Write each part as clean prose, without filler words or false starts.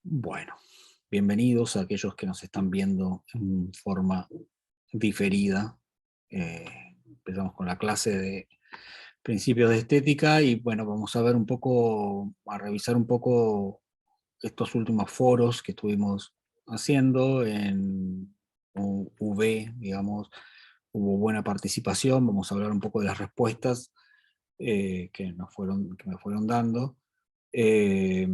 Bueno, bienvenidos a aquellos que nos están viendo en forma diferida. Empezamos con la clase de principios de estética y bueno, vamos a ver un poco, a revisar un poco estos últimos foros que estuvimos haciendo en UV, digamos, hubo buena participación, vamos a hablar un poco de las respuestas que me fueron dando. Eh,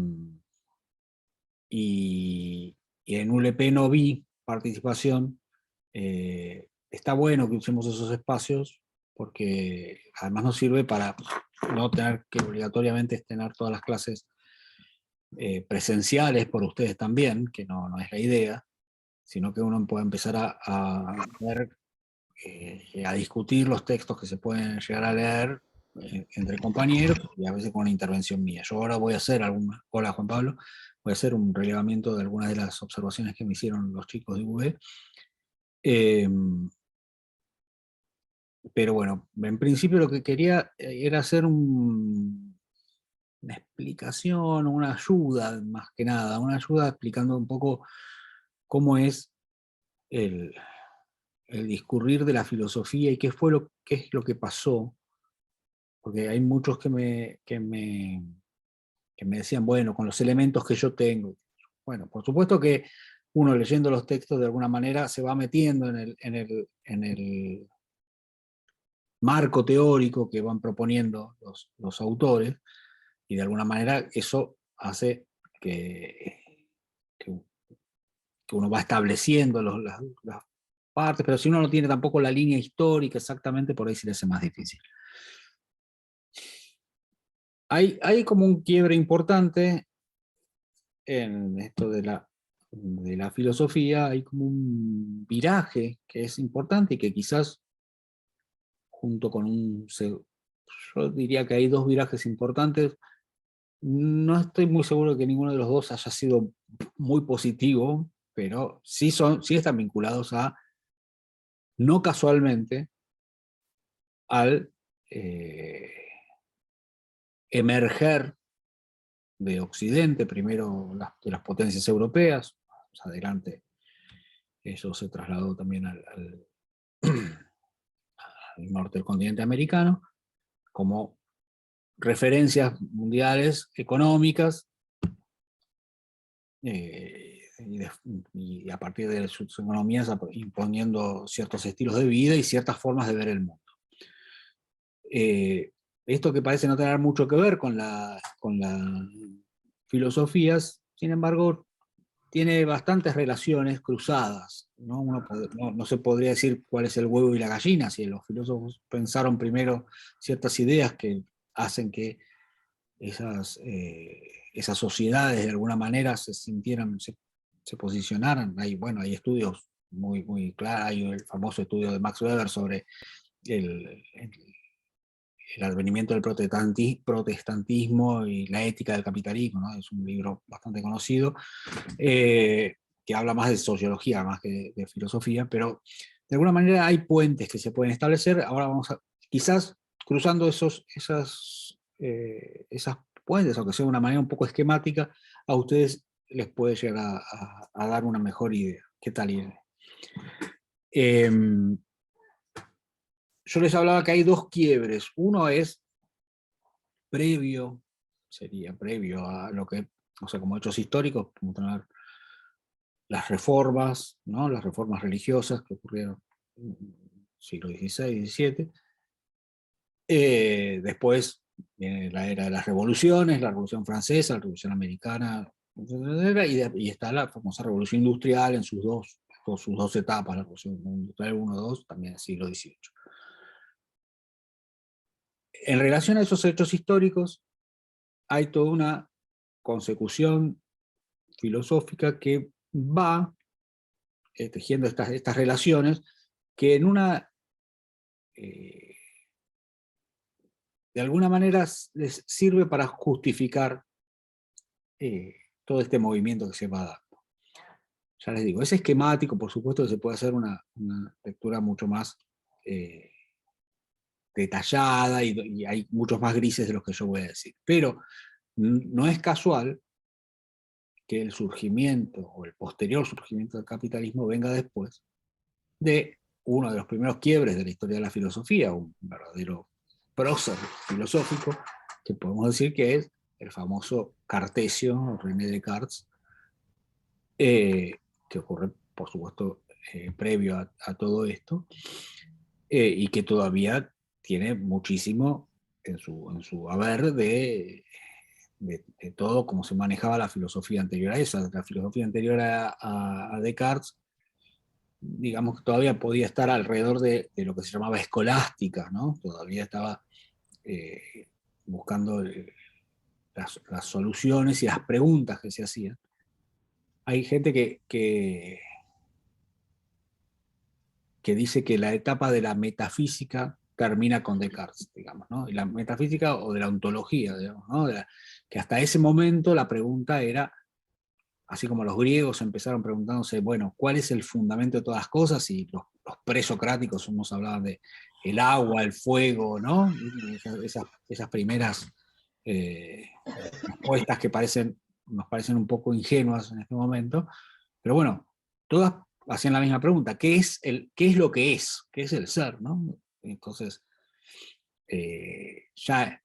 y en ULP no vi participación. Está bueno que usemos esos espacios porque además nos sirve para no tener que obligatoriamente tener todas las clases presenciales por ustedes también, que no es la idea, sino que uno puede empezar a ver, a discutir los textos que se pueden llegar a leer entre compañeros y a veces con una intervención mía. Yo ahora voy a hacer hola Juan Pablo, voy a hacer un relevamiento de algunas de las observaciones que me hicieron los chicos de UV. Pero bueno, en principio lo que quería era hacer una explicación, una ayuda más que nada, una ayuda explicando un poco cómo es el, el discurrir de la filosofía y qué es lo que pasó, porque hay muchos que me decían, bueno, con los elementos que yo tengo. Bueno, por supuesto que uno leyendo los textos de alguna manera se va metiendo en el marco teórico que van proponiendo los autores, y de alguna manera eso hace que uno va estableciendo las partes, pero si uno no tiene tampoco la línea histórica exactamente, por ahí se le hace más difícil. Hay como un quiebre importante en esto de la filosofía, hay como un viraje que es importante y que quizás junto con yo diría que hay dos virajes importantes. No estoy muy seguro de que ninguno de los dos haya sido muy positivo, pero sí están vinculados no casualmente, al eh, emerger de Occidente, primero de las potencias europeas, más adelante eso se trasladó también al norte del continente americano, como referencias mundiales económicas, y a partir de sus economías imponiendo ciertos estilos de vida y ciertas formas de ver el mundo. Esto que parece no tener mucho que ver con las filosofías, sin embargo, tiene bastantes relaciones cruzadas, ¿no? No se podría decir cuál es el huevo y la gallina, si los filósofos pensaron primero ciertas ideas que hacen que esas sociedades de alguna manera se posicionaran. Bueno, hay estudios muy claros, hay el famoso estudio de Max Weber sobre el, el, el advenimiento del protestantismo y la ética del capitalismo, ¿no? Es un libro bastante conocido, que habla más de sociología más que de filosofía, pero de alguna manera hay puentes que se pueden establecer. Ahora quizás cruzando esas puentes, aunque sea de una manera un poco esquemática, a ustedes les puede llegar a dar una mejor idea. ¿Qué tal idea? Yo les hablaba que hay dos quiebres. Uno es sería previo a lo que, o sea, como hechos históricos, como tener las reformas, ¿no? Las reformas religiosas que ocurrieron en el siglo XVI, XVII. Después viene la era de las revoluciones, la Revolución Francesa, la Revolución Americana, y está la famosa Revolución Industrial en sus dos etapas, la Revolución Industrial 1 2, también en el siglo XVIII. En relación a esos hechos históricos, hay toda una consecución filosófica que va tejiendo estas relaciones que eh, de alguna manera les sirve para justificar eh, todo este movimiento que se va dando. Ya les digo, es esquemático, por supuesto que se puede hacer una lectura mucho más eh, detallada y hay muchos más grises de los que yo voy a decir. Pero no es casual que el surgimiento, o el posterior surgimiento del capitalismo, venga después de uno de los primeros quiebres de la historia de la filosofía, un verdadero prócer filosófico, que podemos decir que es el famoso Cartesio, René Descartes, que ocurre, por supuesto, previo a todo esto, y que todavía tiene muchísimo en su haber de todo cómo se manejaba la filosofía anterior a esa. La filosofía anterior a Descartes, digamos que todavía podía estar alrededor de lo que se llamaba escolástica, ¿no? Todavía estaba eh, buscando las soluciones y las preguntas que se hacían. Hay gente que dice que la etapa de la metafísica termina con Descartes, digamos, ¿no? Y la metafísica o de la ontología, digamos, ¿no? Que hasta ese momento la pregunta era, así como los griegos empezaron preguntándose, bueno, ¿cuál es el fundamento de todas las cosas? Y los presocráticos nos hablaban de el agua, el fuego, ¿no? Esas primeras respuestas que nos parecen un poco ingenuas en este momento, pero bueno, todas hacían la misma pregunta: ¿qué es lo que es? ¿Qué es el ser? ¿No? Entonces, ya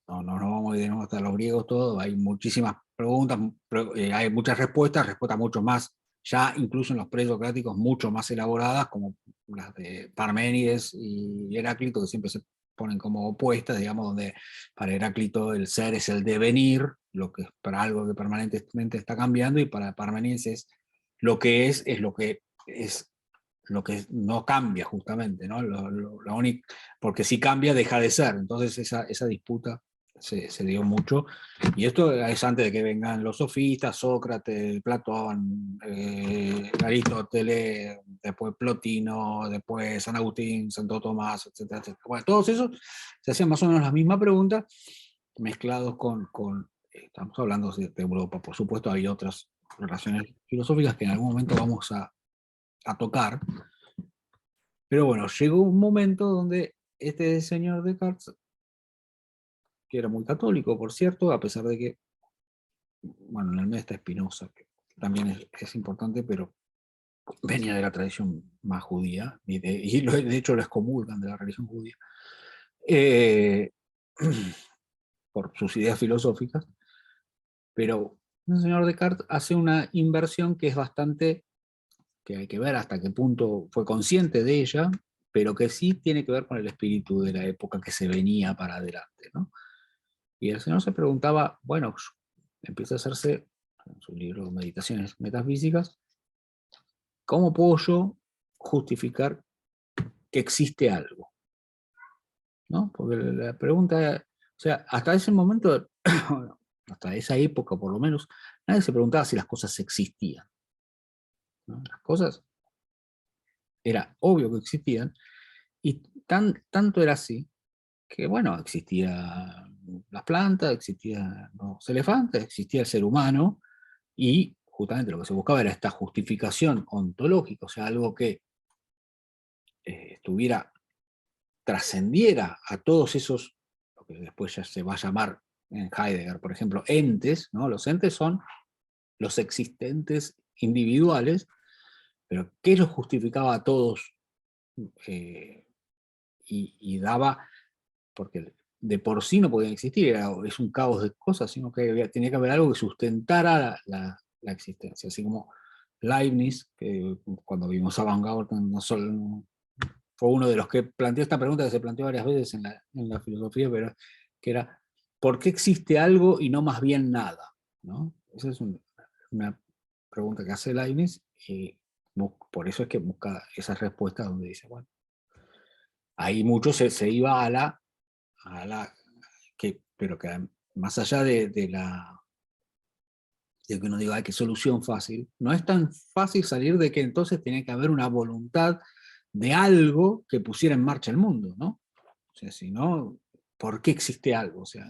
no vamos a ir de nuevo hasta los griegos, todo, hay muchísimas preguntas, hay muchas respuestas mucho más, ya incluso en los presocráticos, mucho más elaboradas, como las de Parménides y Heráclito, que siempre se ponen como opuestas, digamos, donde para Heráclito el ser es el devenir, lo que es para algo que permanentemente está cambiando, y para Parménides es lo que es lo que no cambia justamente, ¿no? Lo único, porque si cambia deja de ser. Entonces esa disputa se dio mucho, y esto es antes de que vengan los sofistas, Sócrates, Platón, Aristóteles, después Plotino, después San Agustín, Santo Tomás, etcétera, etcétera. Bueno, todos esos se hacían más o menos la misma pregunta, mezclados estamos hablando de Europa, por supuesto hay otras relaciones filosóficas que en algún momento vamos a tocar, pero bueno, llegó un momento donde este señor Descartes, que era muy católico, por cierto, a pesar de que, bueno, en el medio está Spinoza, que también es importante, pero venía de la tradición más judía, de hecho lo excomulgan de la religión judía, eh, por sus ideas filosóficas, pero el señor Descartes hace una inversión que es bastante, que hay que ver hasta qué punto fue consciente de ella, pero que sí tiene que ver con el espíritu de la época que se venía para adelante, ¿no? Y el señor se preguntaba, bueno, empieza a hacerse, en su libro Meditaciones Metafísicas, ¿cómo puedo yo justificar que existe algo? ¿No? Porque la pregunta, o sea, hasta ese momento, hasta esa época por lo menos, nadie se preguntaba si las cosas existían, ¿no? Las cosas era obvio que existían, y tanto era así que, bueno, existía las plantas, existían los elefantes, existía el ser humano, y justamente lo que se buscaba era esta justificación ontológica, o sea, algo que trascendiera a todos esos, lo que después ya se va a llamar en Heidegger, por ejemplo, entes, ¿no? Los entes son los existentes individuales, pero ¿qué los justificaba a todos? Eh, y daba, porque de por sí no podían existir, es un caos de cosas, sino que tenía que haber algo que sustentara la existencia, así como Leibniz, que cuando vimos a Van Gogh, no solo fue uno de los que planteó esta pregunta, que se planteó varias veces en la filosofía, pero que era, ¿por qué existe algo y no más bien nada? ¿No? Esa es una pregunta que hace Leibniz, y por eso es que busca esas respuestas donde dice, bueno, ahí mucho se iba a la pero que más allá de que uno diga, ay, qué solución fácil, no es tan fácil salir de que entonces tiene que haber una voluntad de algo que pusiera en marcha el mundo, ¿no? O sea, si no, ¿por qué existe algo? O sea,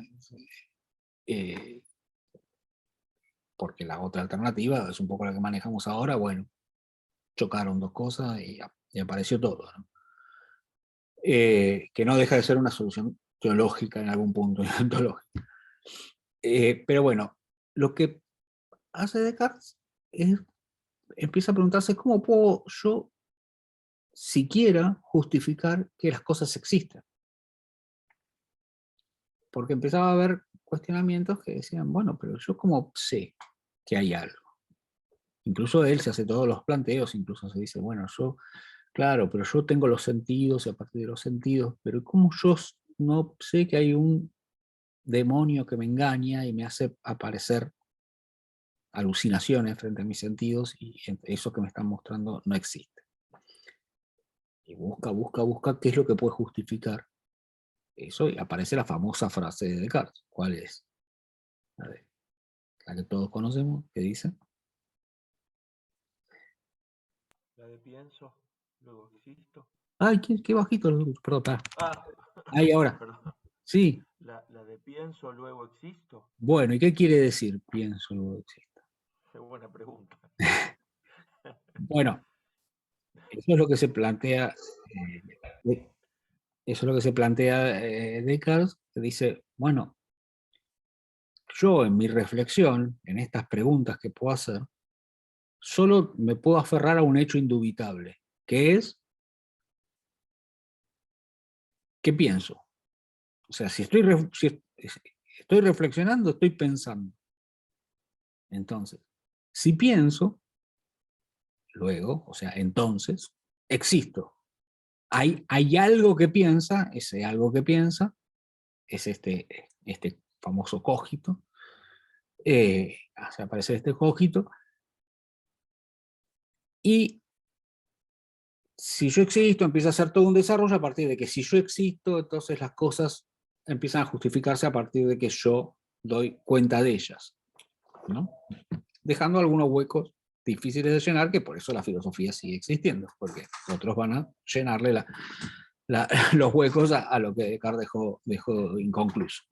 eh, porque la otra alternativa es un poco la que manejamos ahora, bueno, chocaron dos cosas y apareció todo, ¿no? Que no deja de ser una solución teológica en algún punto, ontológica. Pero bueno, lo que hace Descartes es, empieza a preguntarse cómo puedo yo siquiera justificar que las cosas existen. Porque empezaba a haber cuestionamientos que decían, bueno, pero yo cómo sé que hay algo. Incluso él se hace todos los planteos, incluso se dice, bueno, yo, claro, pero yo tengo los sentidos y a partir de los sentidos, pero ¿cómo yo no sé que hay un demonio que me engaña y me hace aparecer alucinaciones frente a mis sentidos y eso que me están mostrando no existe? Y busca qué es lo que puede justificar eso y aparece la famosa frase de Descartes. ¿Cuál es? A ver, la que todos conocemos, que dice. La de pienso, luego existo. Ay, qué bajito, perdón, pará. Ah, Ahí ahora. perdón. Sí. La de pienso, luego existo. Bueno, ¿y qué quiere decir pienso luego existo? Qué buena pregunta. Bueno, eso es lo que se plantea, eso es lo que se plantea Descartes, que dice, bueno, yo en mi reflexión, en estas preguntas que puedo hacer, solo me puedo aferrar a un hecho indubitable, que es, ¿qué pienso? O sea, si estoy reflexionando, estoy pensando. Entonces, si pienso, luego, o sea, entonces, existo. Hay algo que piensa, ese algo que piensa es este famoso cogito, hace aparecer este cogito, y si yo existo, empieza a ser todo un desarrollo a partir de que si yo existo, entonces las cosas empiezan a justificarse a partir de que yo doy cuenta de ellas, ¿no? Dejando algunos huecos difíciles de llenar, que por eso la filosofía sigue existiendo, porque otros van a llenarle los huecos a lo que Descartes dejó inconcluso.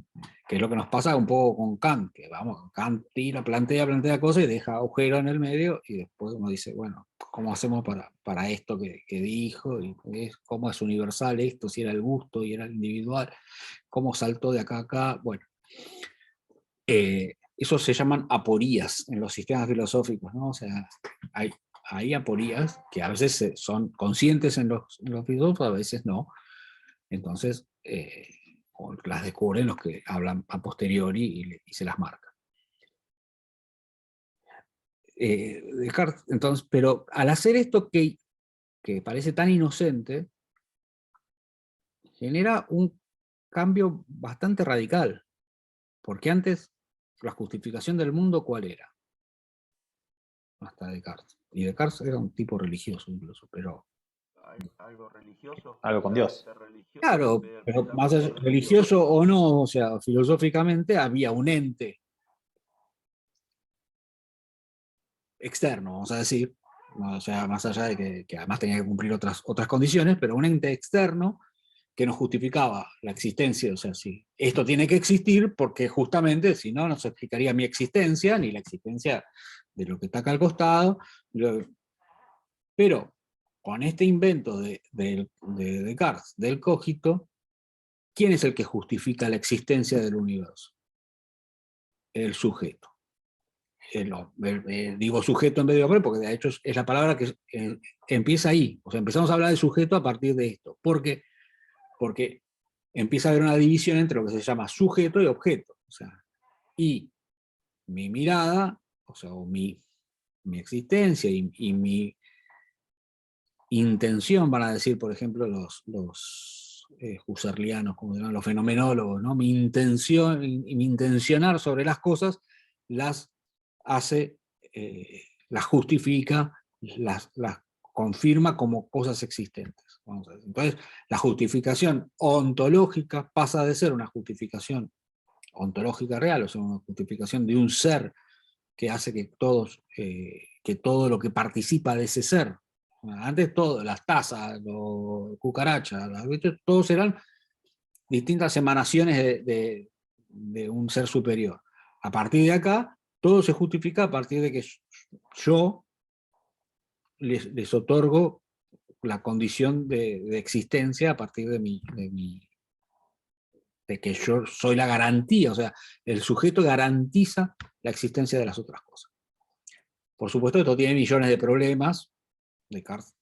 Que es lo que nos pasa un poco con Kant, que vamos, Kant tira, plantea cosas y deja agujero en el medio, y después uno dice, bueno, ¿cómo hacemos para esto que dijo? Y ¿cómo es universal esto? Si era el gusto y era el individual, ¿cómo saltó de acá a acá? Bueno, eso se llaman aporías en los sistemas filosóficos, ¿no? O sea, hay aporías que a veces son conscientes en los filósofos, a veces no. Entonces, las descubren los que hablan a posteriori y se las marcan. Descartes, entonces, pero al hacer esto que parece tan inocente, genera un cambio bastante radical, porque antes la justificación del mundo, ¿cuál era? Hasta Descartes. Y Descartes era un tipo religioso incluso, pero... Algo religioso. Algo con Dios. Claro, pero más allá, religioso. religioso o no, o sea, filosóficamente había un ente externo, vamos a decir, o sea, más allá de que además tenía que cumplir otras condiciones, pero un ente externo que nos justificaba la existencia, o sea, sí, esto tiene que existir porque justamente si no, no se explicaría mi existencia, ni la existencia de lo que está acá al costado, pero con este invento de Descartes, del cogito, ¿quién es el que justifica la existencia del universo? El sujeto. Digo sujeto en vez de hombre porque de hecho es la palabra que empieza ahí. O sea, empezamos a hablar de sujeto a partir de esto. Porque empieza a haber una división entre lo que se llama sujeto y objeto. O sea, y mi mirada, o sea, o mi existencia y mi intención, van a decir, por ejemplo, los husserlianos, como llaman, los fenomenólogos, ¿no? Mi intención y mi intencionar sobre las cosas las hace, las justifica, las confirma como cosas existentes. Vamos a decir. Entonces, la justificación ontológica pasa de ser una justificación ontológica real, o sea, una justificación de un ser que hace que todo lo que participa de ese ser, antes todo, las tazas, los cucarachas, todos eran distintas emanaciones de un ser superior. A partir de acá, todo se justifica a partir de que yo les otorgo la condición de existencia a partir de que yo soy la garantía, o sea, el sujeto garantiza la existencia de las otras cosas. Por supuesto, esto tiene millones de problemas. Descartes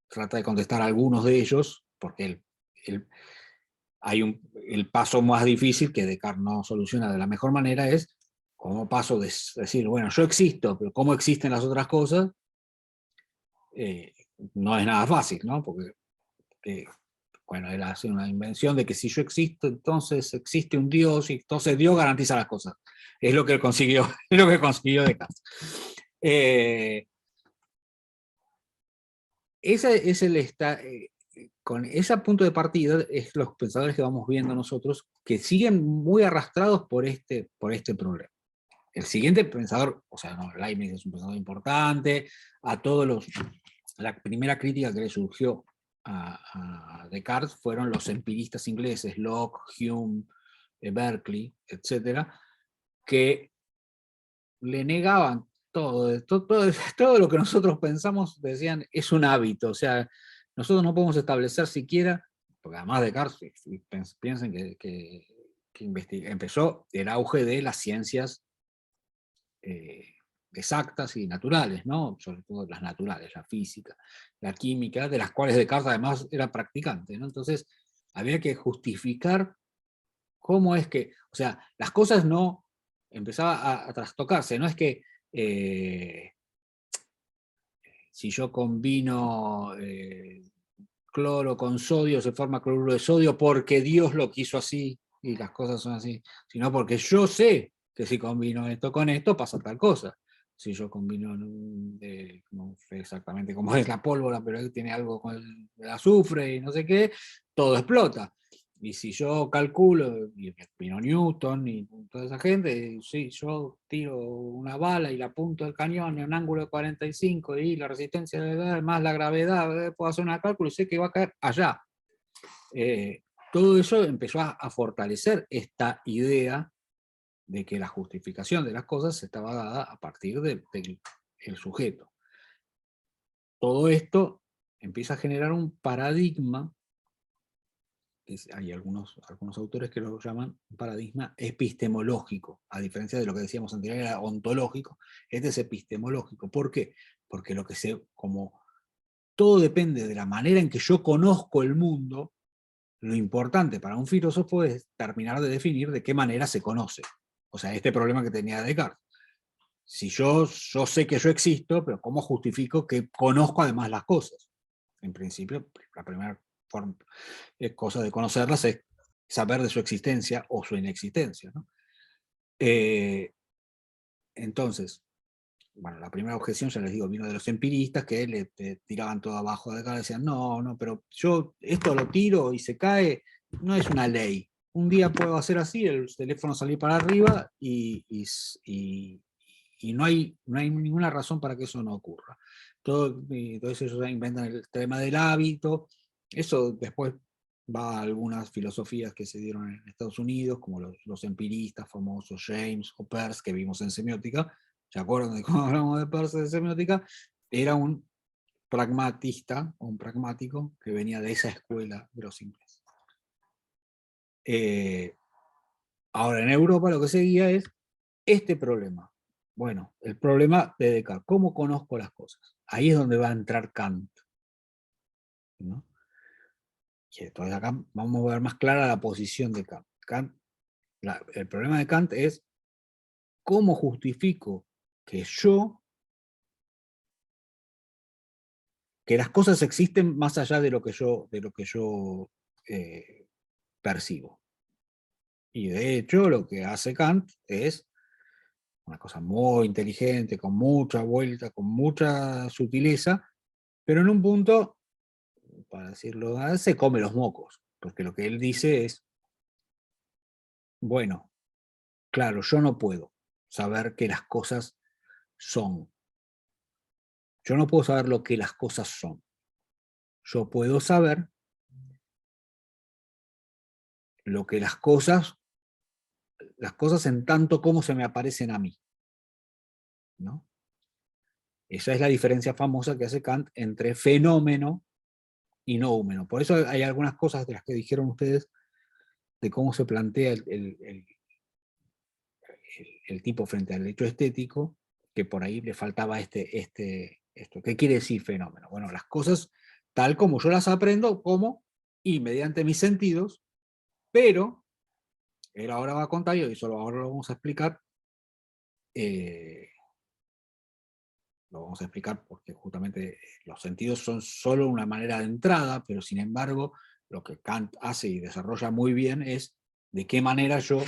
trata de contestar algunos de ellos, porque el paso más difícil que Descartes no soluciona de la mejor manera es cómo paso de decir, bueno, yo existo, pero cómo existen las otras cosas, no es nada fácil, ¿no? Porque, bueno, él hace una invención de que si yo existo, entonces existe un Dios, y entonces Dios garantiza las cosas. Es lo que él consiguió, es lo que consiguió Descartes. Ese es con ese punto de partida es los pensadores que vamos viendo nosotros que siguen muy arrastrados por este problema. El siguiente pensador, o sea, no, Leibniz es un pensador importante, la primera crítica que le surgió a Descartes fueron los empiristas ingleses, Locke, Hume, Berkeley, etcétera, que le negaban todo lo que nosotros pensamos, decían, es un hábito, o sea, nosotros no podemos establecer siquiera, porque además Descartes, piensen que empezó el auge de las ciencias exactas y naturales, ¿no? Sobre todo las naturales, la física, la química, de las cuales Descartes además era practicante, ¿no? Entonces había que justificar cómo es que, o sea, las cosas no empezaba a trastocarse, no es que si yo combino cloro con sodio se forma cloruro de sodio porque Dios lo quiso así y las cosas son así, sino porque yo sé que si combino esto con esto pasa tal cosa. Si yo combino, no sé exactamente cómo es la pólvora, pero tiene algo con el azufre y no sé qué, todo explota. Y si yo calculo, y vino Newton y toda esa gente, si yo tiro una bala y la apunto del cañón en un ángulo de 45 y la resistencia de la más la gravedad, puedo hacer un cálculo y sé que va a caer allá. Todo eso empezó a fortalecer esta idea de que la justificación de las cosas estaba dada a partir del sujeto. Todo esto empieza a generar un paradigma, hay algunos autores que lo llaman un paradigma epistemológico, a diferencia de lo que decíamos anteriormente, era ontológico, este es epistemológico. ¿Por qué? Porque como todo depende de la manera en que yo conozco el mundo, lo importante para un filósofo es terminar de definir de qué manera se conoce. O sea, este problema que tenía Descartes. Si yo sé que yo existo, pero ¿cómo justifico que conozco además las cosas? En principio, la primera cosa de conocerlas es saber de su existencia o su inexistencia, ¿no? Entonces, bueno, la primera objeción, ya les digo, vino de los empiristas que le tiraban todo abajo de acá, decían, no, pero yo esto lo tiro y se cae, no es una ley. Un día puedo hacer así, el teléfono salir para arriba y no hay ninguna razón para que eso no ocurra. Entonces ellos inventan el tema del hábito, eso después va a algunas filosofías que se dieron en Estados Unidos, como los empiristas famosos, James o Peirce, que vimos en semiótica. ¿Se acuerdan de cómo hablamos de Peirce de semiótica? Era un pragmatista, o un pragmático, que venía de esa escuela de los ingleses. Ahora, en Europa lo que seguía es este problema. Bueno, el problema de Descartes, ¿cómo conozco las cosas? Ahí es donde va a entrar Kant, ¿no? Y entonces acá vamos a ver más clara la posición de Kant. El problema de Kant es cómo justifico que las cosas existen más allá de lo que yo percibo. Y de hecho lo que hace Kant es una cosa muy inteligente, con mucha vuelta, con mucha sutileza, pero en un punto, para decirlo, se come los mocos, porque lo que él dice es, bueno, claro, yo no puedo saber que las cosas son. Yo no puedo saber lo que las cosas son. Yo puedo saber lo que las cosas en tanto como se me aparecen a mí, ¿no? Esa es la diferencia famosa que hace Kant entre fenómeno y noúmeno. Por eso hay algunas cosas de las que dijeron ustedes de cómo se plantea el tipo frente al hecho estético, que por ahí le faltaba esto. ¿Qué quiere decir fenómeno? Bueno, las cosas tal como yo las aprendo, como y mediante mis sentidos, pero él ahora va a contar, y eso ahora lo vamos a explicar, lo vamos a explicar porque justamente los sentidos son solo una manera de entrada, pero sin embargo lo que Kant hace y desarrolla muy bien es de qué manera yo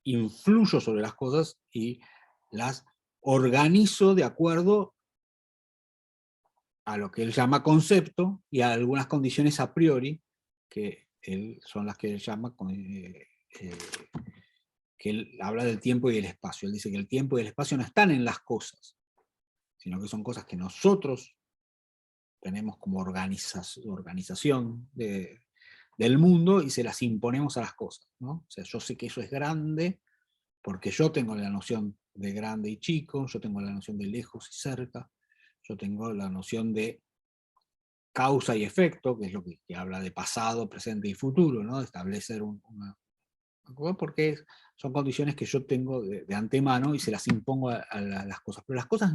influyo sobre las cosas y las organizo de acuerdo a lo que él llama concepto y a algunas condiciones a priori, que son las que él llama, que él habla del tiempo y del espacio. Él dice que el tiempo y el espacio no están en las cosas, sino que son cosas que nosotros tenemos como organización del mundo y se las imponemos a las cosas, ¿no? O sea, yo sé que eso es grande porque yo tengo la noción de grande y chico, yo tengo la noción de lejos y cerca, yo tengo la noción de causa y efecto, que es lo que habla de pasado, presente y futuro, ¿no? Establecer una porque son condiciones que yo tengo de antemano y se las impongo a las cosas. Pero las cosas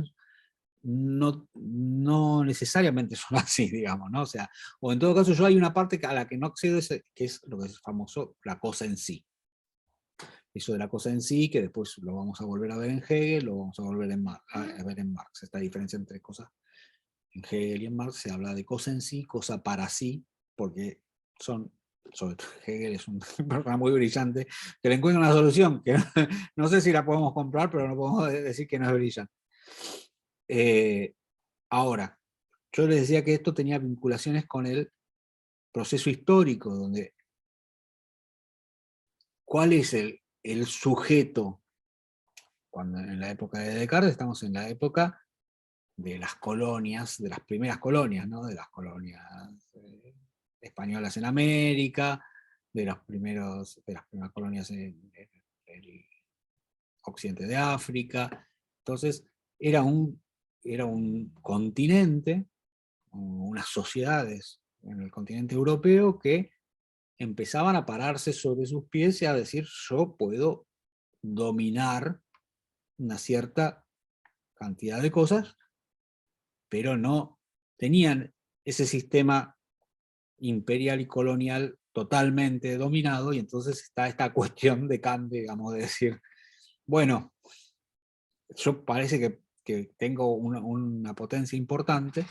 no necesariamente son así, digamos, ¿no? O sea, o en todo caso yo hay una parte a la que no accedo, que es lo que es famoso, la cosa en sí. Eso de la cosa en sí, que después lo vamos a volver a ver en Hegel, lo vamos a volver a ver en Marx. Esta diferencia entre cosas en Hegel y en Marx se habla de cosa en sí, cosa para sí, porque son, sobre todo Hegel es un persona muy brillante, que le encuentra una solución, que no sé si la podemos comprar, pero no podemos decir que no es brillante. Ahora, yo les decía que esto tenía vinculaciones con el proceso histórico, donde ¿cuál es el sujeto? Cuando en la época de Descartes estamos en la época de las colonias, de las primeras colonias, ¿no? De las colonias españolas en América, de las primeras colonias en el occidente de África. Entonces, era un continente, unas sociedades en el continente europeo que empezaban a pararse sobre sus pies y a decir, yo puedo dominar una cierta cantidad de cosas, pero no tenían ese sistema imperial y colonial totalmente dominado, y entonces está esta cuestión de Kant, digamos, de decir, bueno, yo parece que tengo una potencia importante,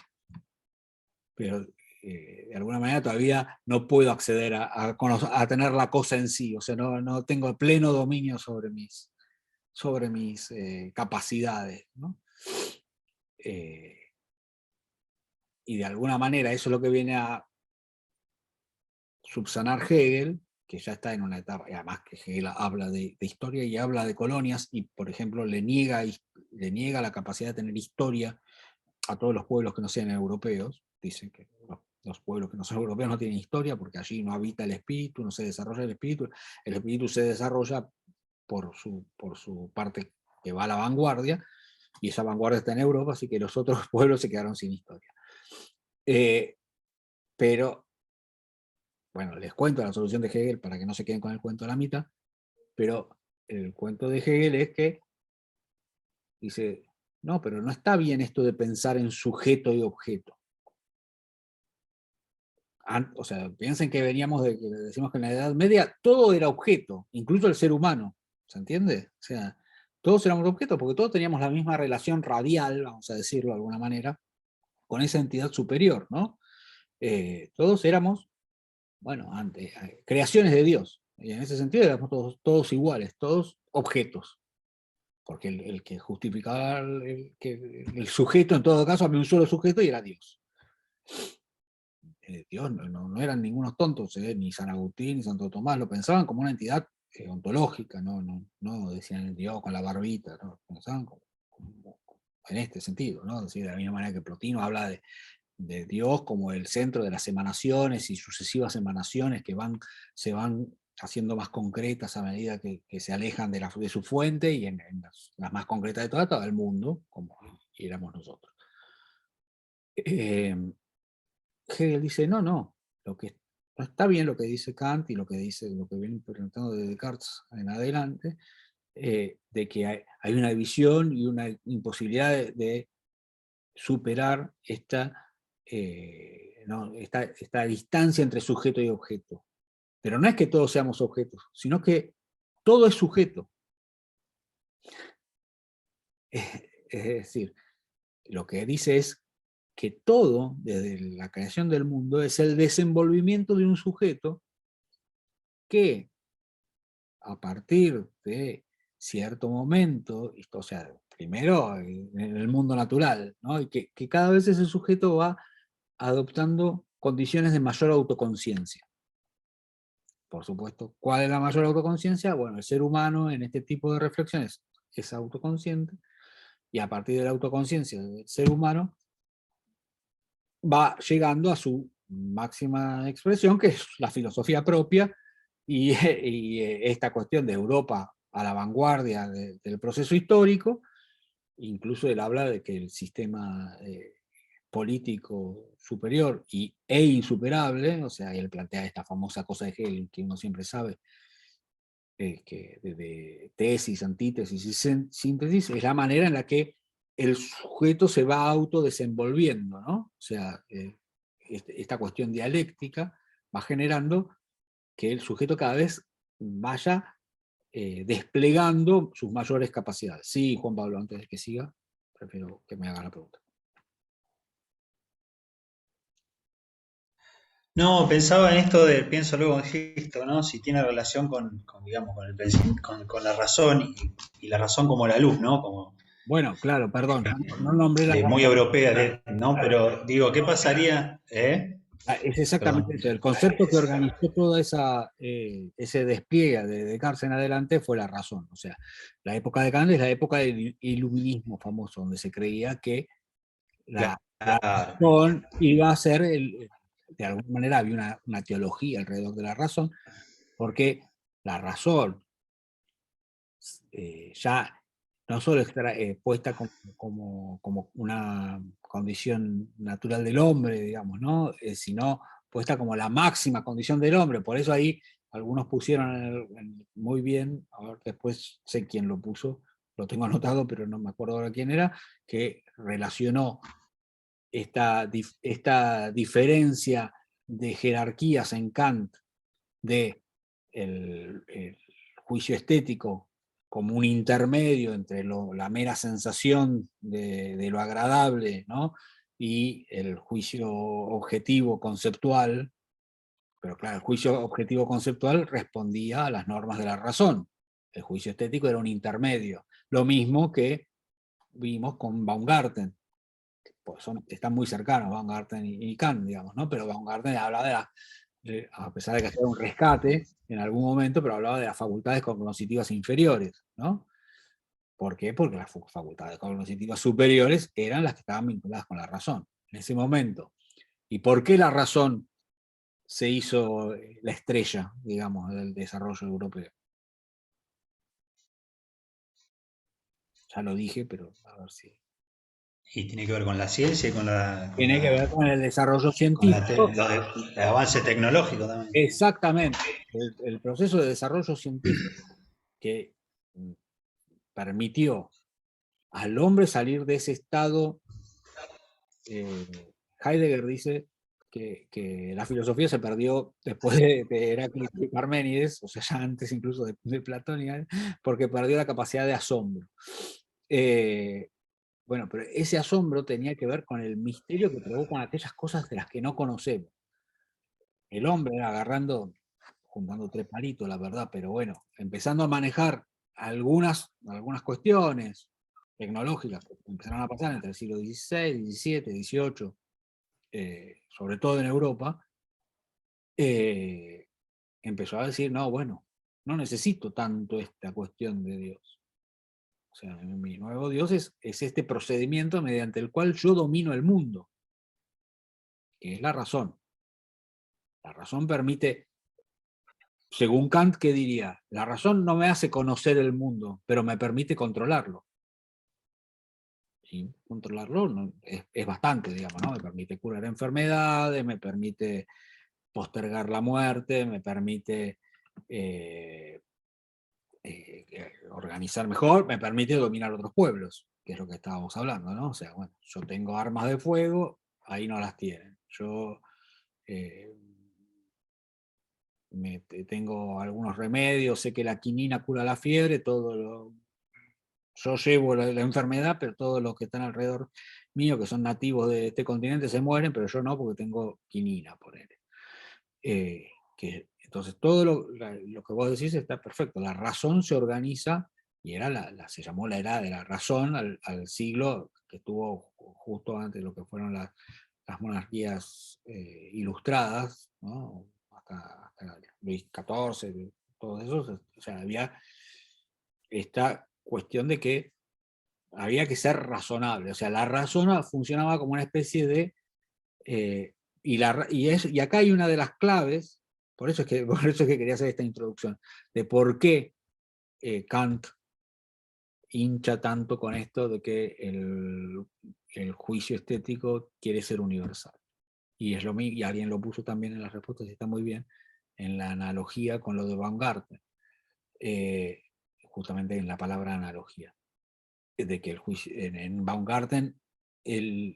pero de alguna manera todavía no puedo acceder a tener la cosa en sí, o sea, no tengo pleno dominio sobre mis capacidades, ¿no? Y de alguna manera eso es lo que viene a subsanar Hegel, que ya está en una etapa, y además que Hegel habla de historia y habla de colonias, y por ejemplo le niega la capacidad de tener historia a todos los pueblos que no sean europeos. Dicen que los pueblos que no son europeos no tienen historia porque allí no habita el espíritu, no se desarrolla el espíritu se desarrolla por su parte que va a la vanguardia, y esa vanguardia está en Europa, así que los otros pueblos se quedaron sin historia. Pero bueno, les cuento la solución de Hegel para que no se queden con el cuento a la mitad, pero el cuento de Hegel es que dice, no, pero no está bien esto de pensar en sujeto y objeto. O sea, piensen que veníamos de que decimos que en la Edad Media todo era objeto, incluso el ser humano, ¿se entiende? O sea, todos éramos objetos porque todos teníamos la misma relación radial, vamos a decirlo de alguna manera, con esa entidad superior, ¿no? Todos éramos, bueno, antes, creaciones de Dios. Y en ese sentido éramos todos iguales, todos objetos. Porque el que justificaba el sujeto, en todo caso, había un solo sujeto y era Dios. Dios no eran ningunos tontos, ni San Agustín ni Santo Tomás, lo pensaban como una entidad ontológica, no decían Dios con la barbita, ¿no? Pensaban como en este sentido, ¿no? Es decir, de la misma manera que Plotino habla de Dios como el centro de las emanaciones y sucesivas emanaciones que se van haciendo más concretas a medida que se alejan de su fuente, y en las más concretas de todas, todo el mundo, como éramos nosotros. Hegel dice, no, no está bien lo que dice Kant y lo que viene presentando de Descartes en adelante, de que hay una división y una imposibilidad de superar esta distancia entre sujeto y objeto. Pero no es que todos seamos objetos, sino que todo es sujeto. Es decir, lo que dice es que todo, desde la creación del mundo, es el desenvolvimiento de un sujeto que, a partir de cierto momento, o sea, primero en el mundo natural, ¿no? Y que cada vez ese sujeto va adoptando condiciones de mayor autoconciencia. Por supuesto, ¿cuál es la mayor autoconciencia? Bueno, el ser humano en este tipo de reflexiones es autoconsciente, y a partir de la autoconciencia del ser humano va llegando a su máxima expresión, que es la filosofía propia, y esta cuestión de Europa a la vanguardia del proceso histórico. Incluso él habla de que el sistema político superior e insuperable, o sea, él plantea esta famosa cosa de Hegel que uno siempre sabe, que de tesis, antítesis y síntesis, es la manera en la que el sujeto se va autodesenvolviendo, ¿no? O sea, esta cuestión dialéctica va generando que el sujeto cada vez vaya desplegando sus mayores capacidades. Sí, Juan Pablo, antes de que siga, prefiero que me haga la pregunta. No, pensaba en esto de pienso luego existo, ¿no? Si tiene relación digamos, con con la razón y la razón como la luz, ¿no? Como Bueno, claro, perdón, no nombré la muy razón. europea, ¿no? Pero digo, ¿qué pasaría? Es exactamente Perdón. eso. El concepto que organizó todo ese despliegue de Kant en adelante fue la razón. O sea, la época de Kant es la época del iluminismo famoso, donde se creía que la Claro. razón iba a ser, de alguna manera había una teología alrededor de la razón, porque la razón ya no solo está puesta como una condición natural del hombre, digamos, ¿no? Sino puesta como la máxima condición del hombre. Por eso ahí algunos pusieron muy bien, a ver, después sé quién lo puso, lo tengo anotado, pero no me acuerdo ahora quién era, que relacionó esta diferencia de jerarquías en Kant de el juicio estético como un intermedio entre la mera sensación de lo agradable, ¿no? Y el juicio objetivo conceptual. Pero claro, el juicio objetivo conceptual respondía a las normas de la razón. El juicio estético era un intermedio. Lo mismo que vimos con Baumgarten. Pues están muy cercanos Baumgarten y Kant, digamos, ¿no? Pero Baumgarten habla a pesar de que hacía un rescate en algún momento, pero hablaba de las facultades cognitivas inferiores, ¿no? ¿Por qué? Porque las facultades cognitivas superiores eran las que estaban vinculadas con la razón en ese momento. ¿Y por qué la razón se hizo la estrella, digamos, del desarrollo europeo? Ya lo dije, pero a ver si... Y tiene que ver con la ciencia y Tiene que ver con el desarrollo con científico. el avance tecnológico también. Exactamente. El proceso de desarrollo científico que permitió al hombre salir de ese estado. Heidegger dice que la filosofía se perdió después de Heráclito y Parménides, o sea, ya antes incluso de Platón, porque perdió la capacidad de asombro. Bueno, pero ese asombro tenía que ver con el misterio que provocan aquellas cosas de las que no conocemos. El hombre agarrando, juntando tres palitos, la verdad, pero bueno, empezando a manejar algunas cuestiones tecnológicas que empezaron a pasar entre el siglo XVI, XVII, XVIII, sobre todo en Europa, empezó a decir, no, bueno, no necesito tanto esta cuestión de Dios. O sea, mi nuevo Dios es este procedimiento mediante el cual yo domino el mundo, que es la razón. La razón permite, según Kant, ¿qué diría? La razón no me hace conocer el mundo, pero me permite controlarlo. Y controlarlo es bastante, digamos, ¿no? Me permite curar enfermedades, me permite postergar la muerte, me permite organizar mejor, me permite dominar otros pueblos, que es lo que estábamos hablando, ¿no? O sea, bueno, yo tengo armas de fuego, ahí no las tienen. Yo tengo algunos remedios, sé que la quinina cura la fiebre, yo llevo la enfermedad, pero todos los que están alrededor mío, que son nativos de este continente, se mueren, pero yo no, porque tengo quinina, por él. Entonces, todo lo que vos decís está perfecto. La razón se organiza, y se llamó la era de la razón al siglo que estuvo justo antes de lo que fueron las monarquías ilustradas, ¿no? Hasta Luis XIV, todos esos. O sea, había esta cuestión de que había que ser razonable. O sea, la razón funcionaba como una especie de... y acá hay una de las claves, por eso es que quería hacer esta introducción, de por qué Kant hincha tanto con esto de que el juicio estético quiere ser universal. Y y alguien lo puso también en las respuestas, y está muy bien, en la analogía con lo de Baumgarten, justamente en la palabra analogía, de que el juicio, en Baumgarten el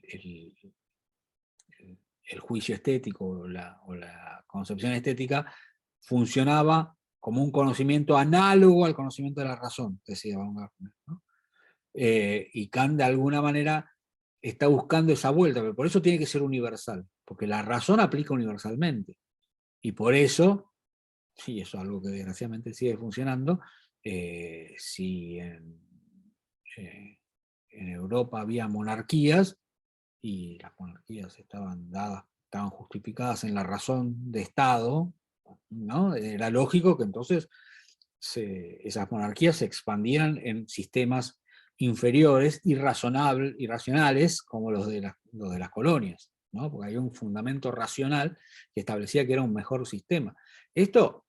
juicio estético o la concepción estética funcionaba como un conocimiento análogo al conocimiento de la razón, decía Baumgartner, ¿no? Y Kant de alguna manera está buscando esa vuelta, pero por eso tiene que ser universal, porque la razón aplica universalmente. Y por eso, sí, eso es algo que desgraciadamente sigue funcionando, si en Europa había monarquías, y las monarquías estaban justificadas en la razón de Estado, ¿no? Era lógico que entonces esas monarquías se expandieran en sistemas inferiores, irracionales, como los de las colonias, ¿no? Porque hay un fundamento racional que establecía que era un mejor sistema. Esto,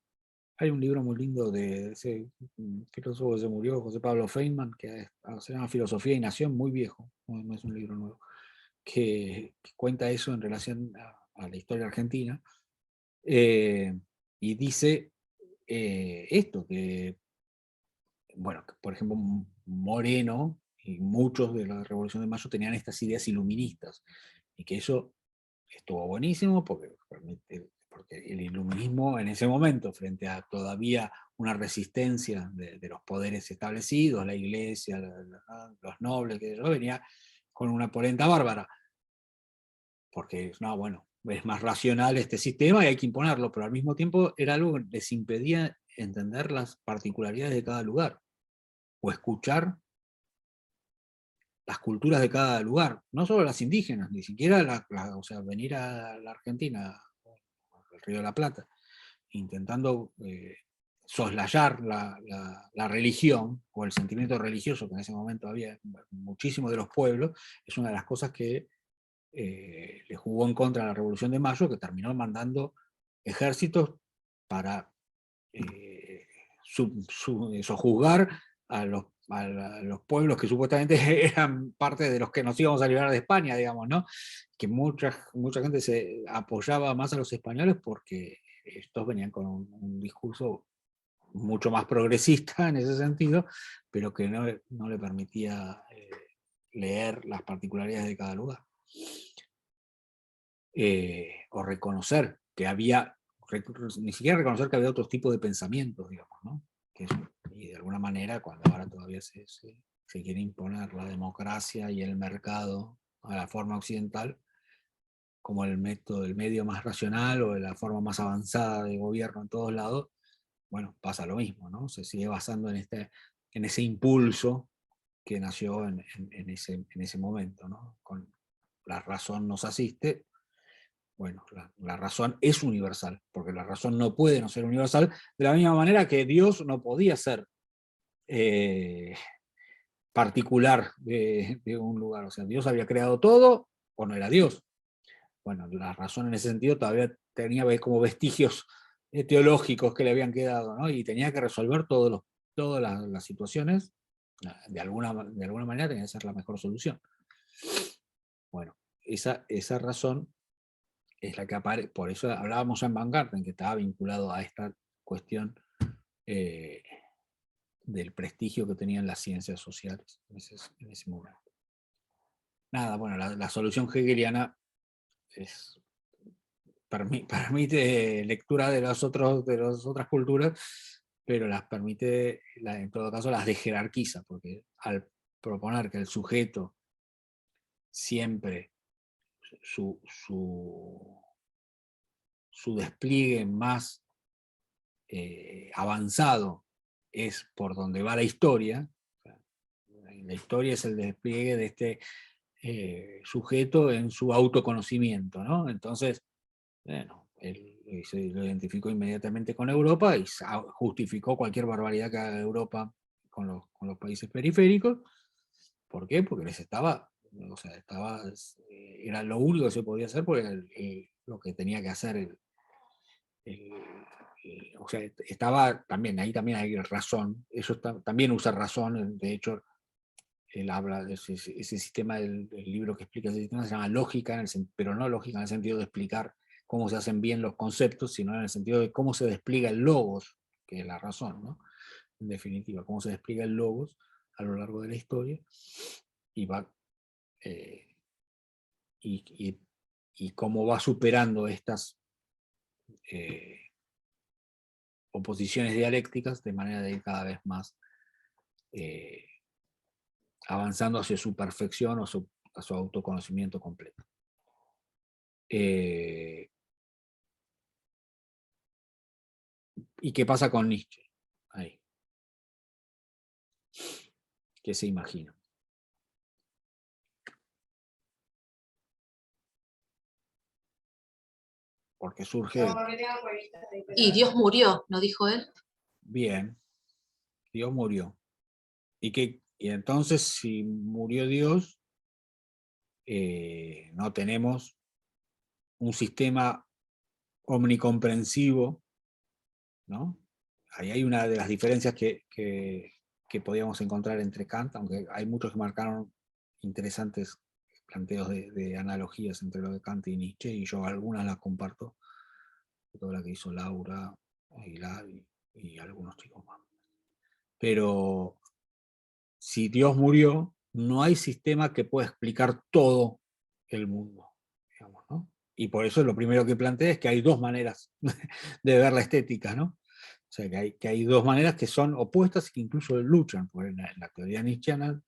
hay un libro muy lindo de ese filósofo que se murió, José Pablo Feynman, que se llama Filosofía y Nación, muy viejo, no es un libro nuevo, que cuenta eso en relación a la historia argentina, y dice esto, que, bueno, que, por ejemplo, Moreno y muchos de la Revolución de Mayo tenían estas ideas iluministas, y que eso estuvo buenísimo porque el iluminismo en ese momento, frente a todavía una resistencia de los poderes establecidos, la iglesia, los nobles, que yo venía con una polenta bárbara, porque no, bueno, es más racional este sistema y hay que imponerlo, pero al mismo tiempo era algo que les impedía entender las particularidades de cada lugar, o escuchar las culturas de cada lugar, no solo las indígenas, ni siquiera o sea, venir a la Argentina, al Río de la Plata, intentando soslayar la religión, o el sentimiento religioso que en ese momento había muchísimos de los pueblos, es una de las cosas que le jugó en contra a la Revolución de Mayo, que terminó mandando ejércitos para sojuzgar a los pueblos que supuestamente eran parte de los que nos íbamos a liberar de España, digamos, ¿no? Que mucha gente se apoyaba más a los españoles porque estos venían con un discurso mucho más progresista en ese sentido, pero que no le permitía leer las particularidades de cada lugar. O reconocer que había, ni siquiera reconocer que había otros tipos de pensamientos, digamos, ¿no? Y de alguna manera, cuando ahora todavía se quiere imponer la democracia y el mercado a la forma occidental, como el medio más racional o la forma más avanzada de gobierno en todos lados, bueno, pasa lo mismo, ¿no? Se sigue basando en ese impulso que nació en ese momento, ¿no? Con la razón nos asiste. Bueno, la razón es universal, porque la razón no puede no ser universal, de la misma manera que Dios no podía ser particular de un lugar. O sea, Dios había creado todo, o no era Dios. Bueno, la razón en ese sentido todavía tenía como vestigios teológicos que le habían quedado, ¿no? Y tenía que resolver todas las situaciones, de alguna manera tenía que ser la mejor solución. Bueno, esa razón es la que aparece, por eso hablábamos en Baumgarten, que estaba vinculado a esta cuestión del prestigio que tenían las ciencias sociales en ese momento. Nada, bueno, la solución hegeliana permite lectura de las otras culturas, pero las permite, en todo caso, las desjerarquiza, porque al proponer que el sujeto siempre su despliegue más avanzado es por donde va la historia. La historia es el despliegue de este sujeto en su autoconocimiento, ¿no? Entonces, bueno, él se lo identificó inmediatamente con Europa y justificó cualquier barbaridad que haga Europa con los países periféricos. ¿Por qué? Porque les estaba, o sea, era lo único que se podía hacer, porque era lo que tenía que hacer o sea, estaba también, ahí también hay razón, eso también usa razón, de hecho, él habla de ese sistema, el libro que explica ese sistema se llama lógica, pero no lógica en el sentido de explicar cómo se hacen bien los conceptos, sino en el sentido de cómo se despliega el logos, que es la razón, ¿no? En definitiva, cómo se despliega el logos a lo largo de la historia, y va y cómo va superando estas oposiciones dialécticas de manera de ir cada vez más avanzando hacia su perfección o a su autoconocimiento completo. ¿Y qué pasa con Nietzsche? Ahí. ¿Qué se imagina? Porque surge... Y Dios murió, ¿no dijo él? Bien, Dios murió. Y entonces, si murió Dios, no tenemos un sistema omnicomprensivo, ¿no? Ahí hay una de las diferencias que podíamos encontrar entre Kant, aunque hay muchos que marcaron interesantes planteos de analogías entre lo de Kant y Nietzsche, y yo algunas las comparto, toda la que hizo Laura, Aguilar y algunos chicos más. Pero si Dios murió, no hay sistema que pueda explicar todo el mundo, digamos, ¿no? Y por eso lo primero que planteé es que hay dos maneras de ver la estética, ¿no? O sea, que hay dos maneras que son opuestas y que incluso luchan, porque en la teoría nietzscheana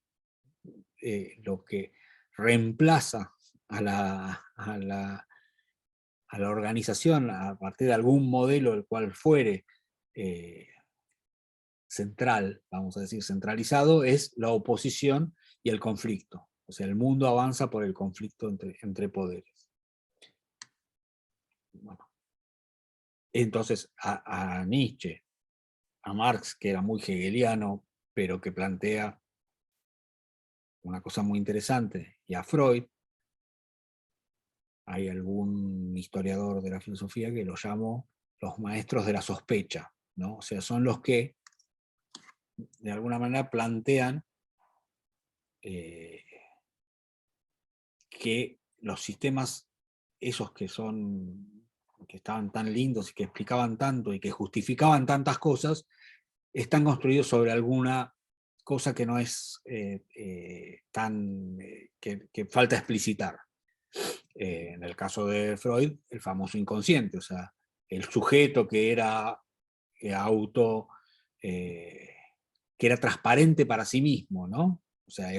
lo que reemplaza a la organización a partir de algún modelo el cual fuere central, vamos a decir, centralizado, es la oposición y el conflicto. O sea, el mundo avanza por el conflicto entre poderes. Bueno. Entonces, a Nietzsche, a Marx, que era muy hegeliano, pero que plantea una cosa muy interesante, y a Freud, hay algún historiador de la filosofía que lo llamó los maestros de la sospecha, ¿no? O sea, son los que de alguna manera plantean que los sistemas, esos que estaban tan lindos y que explicaban tanto y que justificaban tantas cosas, están construidos sobre alguna cosa que no es que falta explicitar. En el caso de Freud, el famoso inconsciente, o sea, el sujeto que era que era transparente para sí mismo, ¿no? O sea,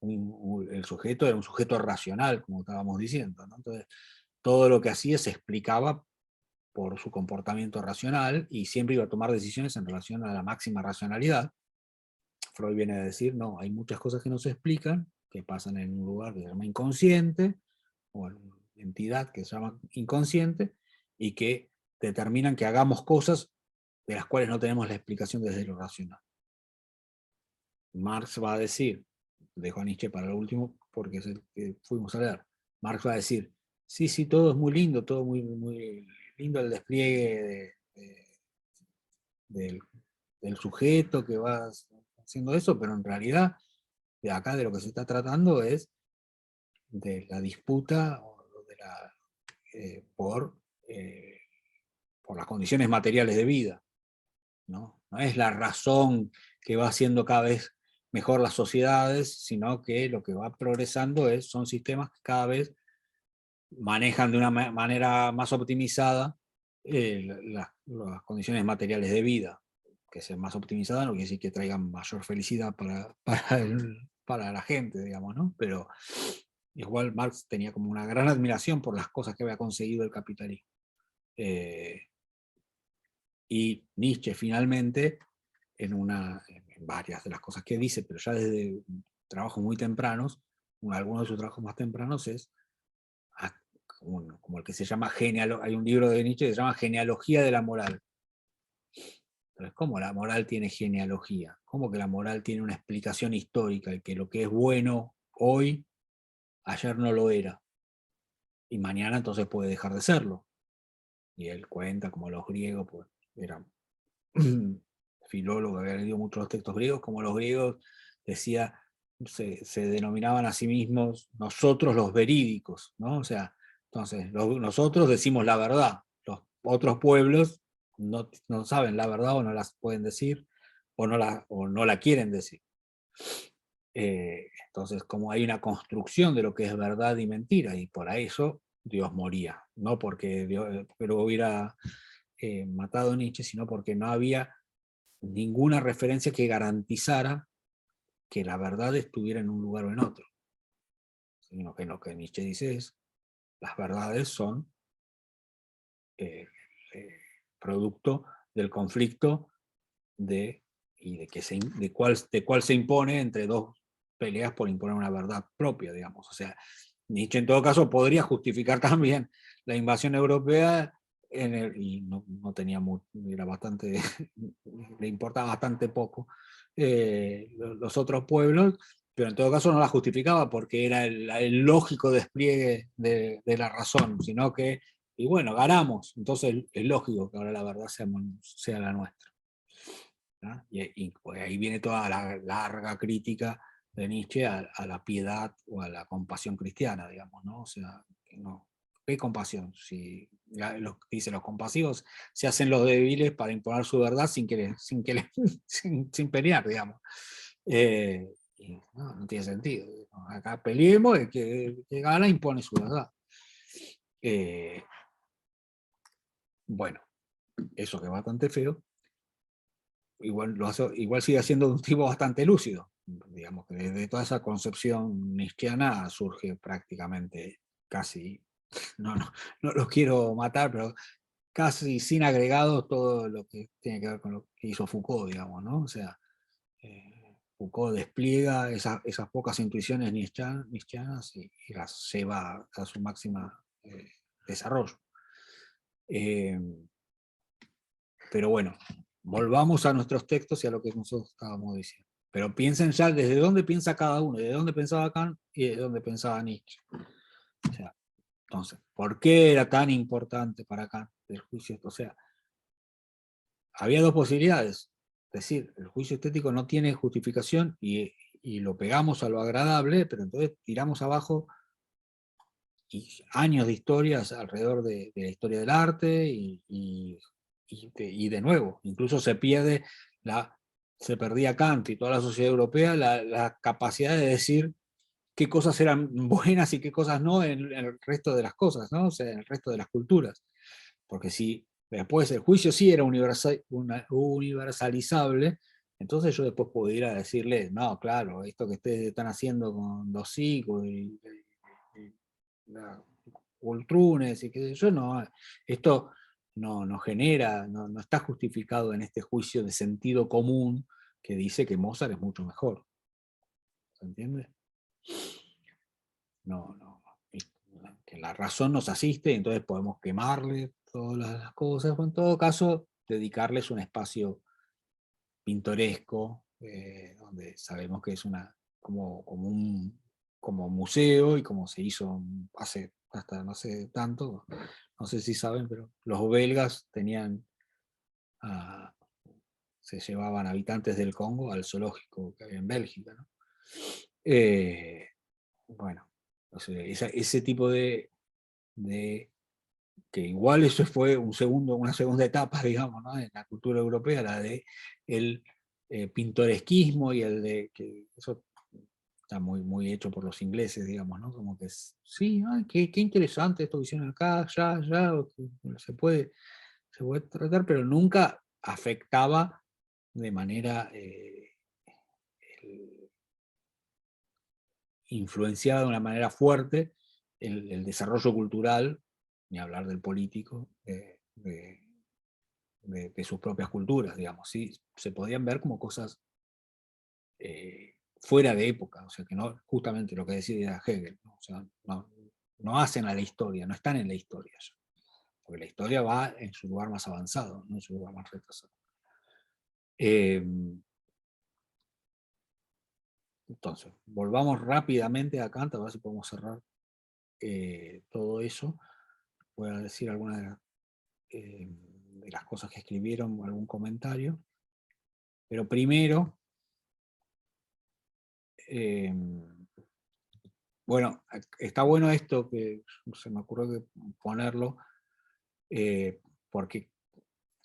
el sujeto era un sujeto racional, como estábamos diciendo, ¿no? Entonces, todo lo que hacía se explicaba por su comportamiento racional y siempre iba a tomar decisiones en relación a la máxima racionalidad. Freud viene a decir, no, hay muchas cosas que no se explican, que pasan en un lugar que se llama inconsciente, o en una entidad que se llama inconsciente, y que determinan que hagamos cosas de las cuales no tenemos la explicación desde lo racional. Marx va a decir, dejo a Nietzsche para lo último porque es el que fuimos a leer, Marx va a decir, sí, todo es muy lindo, todo muy, muy lindo el despliegue del sujeto que va haciendo eso, pero en realidad de acá de lo que se está tratando es de la disputa por las condiciones materiales de vida, ¿no? No es la razón que va haciendo cada vez mejor las sociedades, sino que lo que va progresando son sistemas que cada vez manejan de una manera más optimizada las condiciones materiales de vida. Que sean más optimizadas no quiere decir que traigan mayor felicidad para la gente, digamos, ¿no? Pero igual Marx tenía como una gran admiración por las cosas que había conseguido el capitalismo. Y Nietzsche finalmente, en varias de las cosas que dice, pero ya desde trabajos muy tempranos, algunos de sus trabajos más tempranos es como el que se llama hay un libro de Nietzsche que se llama Genealogía de la moral. Entonces, ¿cómo la moral tiene genealogía? ¿Cómo que la moral tiene una explicación histórica y que lo que es bueno hoy, ayer no lo era? Y mañana entonces puede dejar de serlo. Y él cuenta como los griegos, pues eran filólogo, había leído muchos textos griegos, como los griegos decía, se denominaban a sí mismos nosotros los verídicos, ¿no? O sea, entonces nosotros decimos la verdad, los otros pueblos no saben la verdad o no las pueden decir o no la quieren decir. Entonces, como hay una construcción de lo que es verdad y mentira, y por eso Dios moría, no porque Dios lo hubiera matado a Nietzsche, sino porque no había ninguna referencia que garantizara que la verdad estuviera en un lugar o en otro. Sino que lo que Nietzsche dice es, las verdades son producto del conflicto de cuál se impone entre dos peleas por imponer una verdad propia, digamos. O sea, Nietzsche en todo caso podría justificar también la invasión europea y no tenía era bastante, le importaba bastante poco los otros pueblos, pero en todo caso no la justificaba porque era el lógico despliegue de la razón, sino que, y bueno, ganamos, entonces es lógico que ahora la verdad sea la nuestra. ¿No? Y pues ahí viene toda la larga crítica de Nietzsche a la piedad o a la compasión cristiana, digamos, ¿no? O sea, no, ¿qué compasión? Si dice, los compasivos se hacen los débiles para imponer su verdad sin sin pelear, digamos. Y no tiene sentido. Acá peleemos, el que gana impone su verdad. Bueno, eso que es bastante feo. Igual sigue siendo un tipo bastante lúcido. Digamos que desde toda esa concepción nietzscheana surge prácticamente casi, no los quiero matar, pero casi sin agregados todo lo que tiene que ver con lo que hizo Foucault, digamos, ¿no? O sea, Foucault despliega esas pocas intuiciones nietzscheanas y las lleva a su máxima desarrollo. Pero bueno, volvamos a nuestros textos y a lo que nosotros estábamos diciendo. Pero piensen ya desde dónde piensa cada uno, de dónde pensaba Kant y de dónde pensaba Nietzsche. O sea, entonces, ¿por qué era tan importante para Kant el juicio? O sea, había dos posibilidades. Es decir, el juicio estético no tiene justificación y lo pegamos a lo agradable, pero entonces tiramos abajo años de historias alrededor de la historia del arte y de nuevo, incluso se perdía Kant y toda la sociedad europea la capacidad de decir qué cosas eran buenas y qué cosas no en el resto de las cosas, ¿no? O sea, en el resto de las culturas. Porque si después el juicio sí era universalizable, entonces yo después pudiera decirle, no, claro, esto que ustedes están haciendo con los hijos y Ultrunes y qué sé yo, no, esto no genera, no está justificado en este juicio de sentido común que dice que Mozart es mucho mejor. ¿Se entiende? No. Que la razón nos asiste y entonces podemos quemarle todas las cosas, o en todo caso dedicarles un espacio pintoresco, donde sabemos que es como museo y como se hizo hasta no sé tanto, no sé si saben, pero los belgas se llevaban habitantes del Congo al zoológico que había en Bélgica, ¿no? Bueno, o sea, ese tipo de que igual eso fue una segunda etapa, digamos, ¿no? En la cultura europea, la de el pintoresquismo y el de que eso está muy hecho por los ingleses, digamos, ¿no? Como que sí, ay, qué interesante esto que hicieron acá, ya, se puede tratar, pero nunca afectaba de manera influenciada de una manera fuerte el desarrollo cultural, ni hablar del político, de sus propias culturas, digamos. Sí, se podían ver como cosas fuera de época, o sea, que no, justamente lo que decía Hegel, ¿no? O sea, no hacen a la historia, no están en la historia ya, porque la historia va en su lugar más avanzado, no en su lugar más retrasado. Entonces, volvamos rápidamente a Kant, a ver si podemos cerrar todo eso. Voy a decir algunas de las cosas que escribieron, algún comentario. Pero primero, bueno, está bueno esto que se me ocurrió ponerlo, porque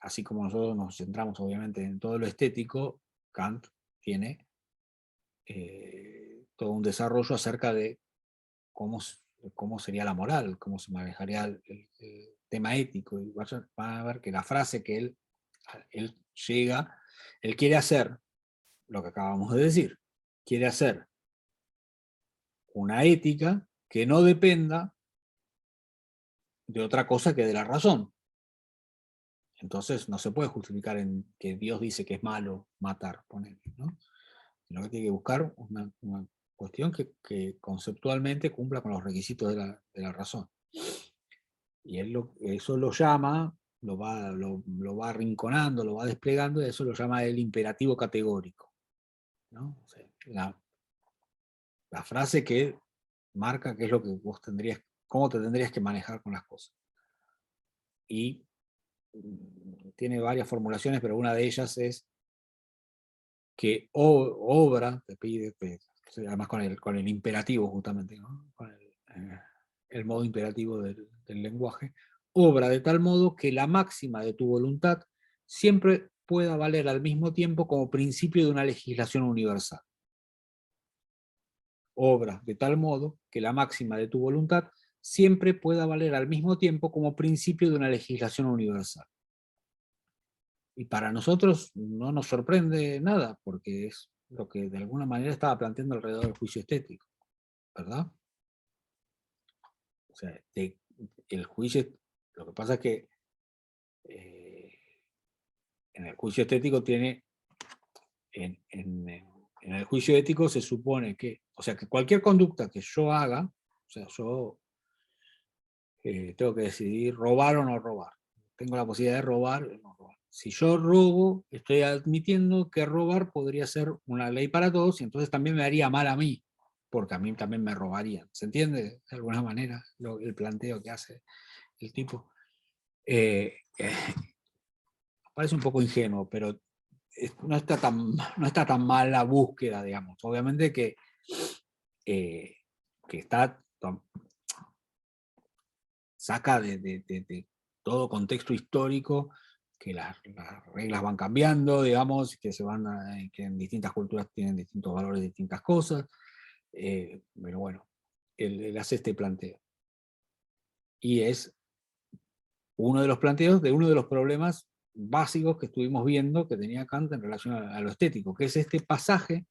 así como nosotros nos centramos obviamente en todo lo estético, Kant tiene todo un desarrollo acerca de cómo sería la moral, cómo se manejaría el tema ético. Y van a ver que la frase que él llega, él quiere hacer lo que acabamos de decir, quiere hacer una ética que no dependa de otra cosa que de la razón. Entonces no se puede justificar en que Dios dice que es malo matar, ponele, ¿no? Sino que tiene que buscar una cuestión que conceptualmente cumpla con los requisitos de la razón. Y él eso lo llama, lo va arrinconando, lo va desplegando, y eso lo llama el imperativo categórico, ¿no? O sea, la frase que marca qué es lo que vos tendrías, cómo te tendrías que manejar con las cosas. Y tiene varias formulaciones, pero una de ellas es que obra, te pide, además con el imperativo justamente, ¿no? Con el modo imperativo del lenguaje, obra de tal modo que la máxima de tu voluntad siempre pueda valer al mismo tiempo como principio de una legislación universal. Obra de tal modo que la máxima de tu voluntad siempre pueda valer al mismo tiempo como principio de una legislación universal. Y para nosotros no nos sorprende nada, porque es lo que de alguna manera estaba planteando alrededor del juicio estético, ¿verdad? O sea, el juicio, lo que pasa es que en el juicio estético tiene, en el juicio ético se supone que, o sea, que cualquier conducta que yo haga, o sea, yo tengo que decidir robar o no robar. Tengo la posibilidad de robar o no robar. Si yo robo, estoy admitiendo que robar podría ser una ley para todos y entonces también me haría mal a mí, porque a mí también me robarían. ¿Se entiende de alguna manera el planteo que hace el tipo? Parece un poco ingenuo, pero no está tan mal la búsqueda, digamos. Obviamente que está saca de todo contexto histórico, que las reglas van cambiando, digamos, que que en distintas culturas tienen distintos valores, distintas cosas, pero bueno, él hace este planteo. Y es uno de los planteos de uno de los problemas básicos que estuvimos viendo que tenía Kant en relación a lo estético, que es este pasaje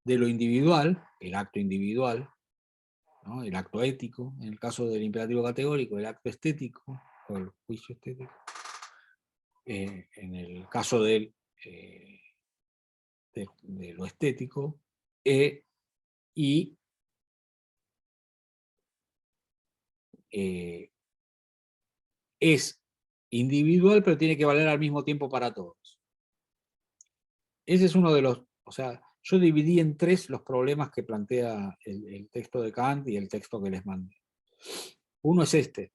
de lo individual, el acto individual, ¿no? El acto ético, en el caso del imperativo categórico, el acto estético, o el juicio estético, en el caso de lo estético, y es individual, pero tiene que valer al mismo tiempo para todos. Ese es uno de los, o sea, yo dividí en tres los problemas que plantea el texto de Kant y el texto que les mandé. Uno es este.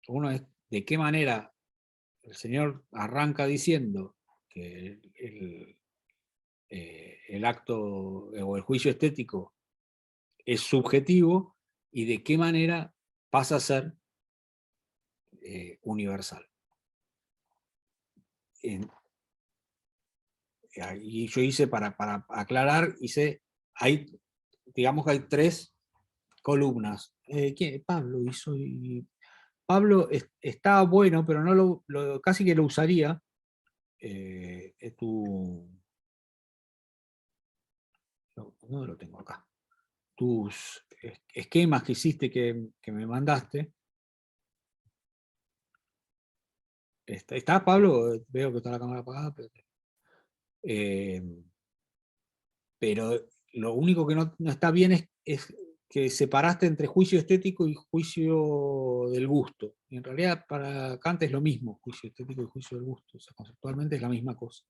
Uno es de qué manera el señor arranca diciendo que el acto o el juicio estético es subjetivo y de qué manera pasa a ser universal. y yo hice, para aclarar, digamos que hay 3 columnas. Pablo hizo, y Pablo está bueno, pero no casi que lo usaría. ¿Dónde lo tengo acá? Tus esquemas que hiciste, que me mandaste. ¿Está Pablo? Veo que está la cámara apagada. Pero lo único que no está bien es que separaste entre juicio estético y juicio del gusto. Y en realidad para Kant es lo mismo, juicio estético y juicio del gusto. O sea, conceptualmente es la misma cosa.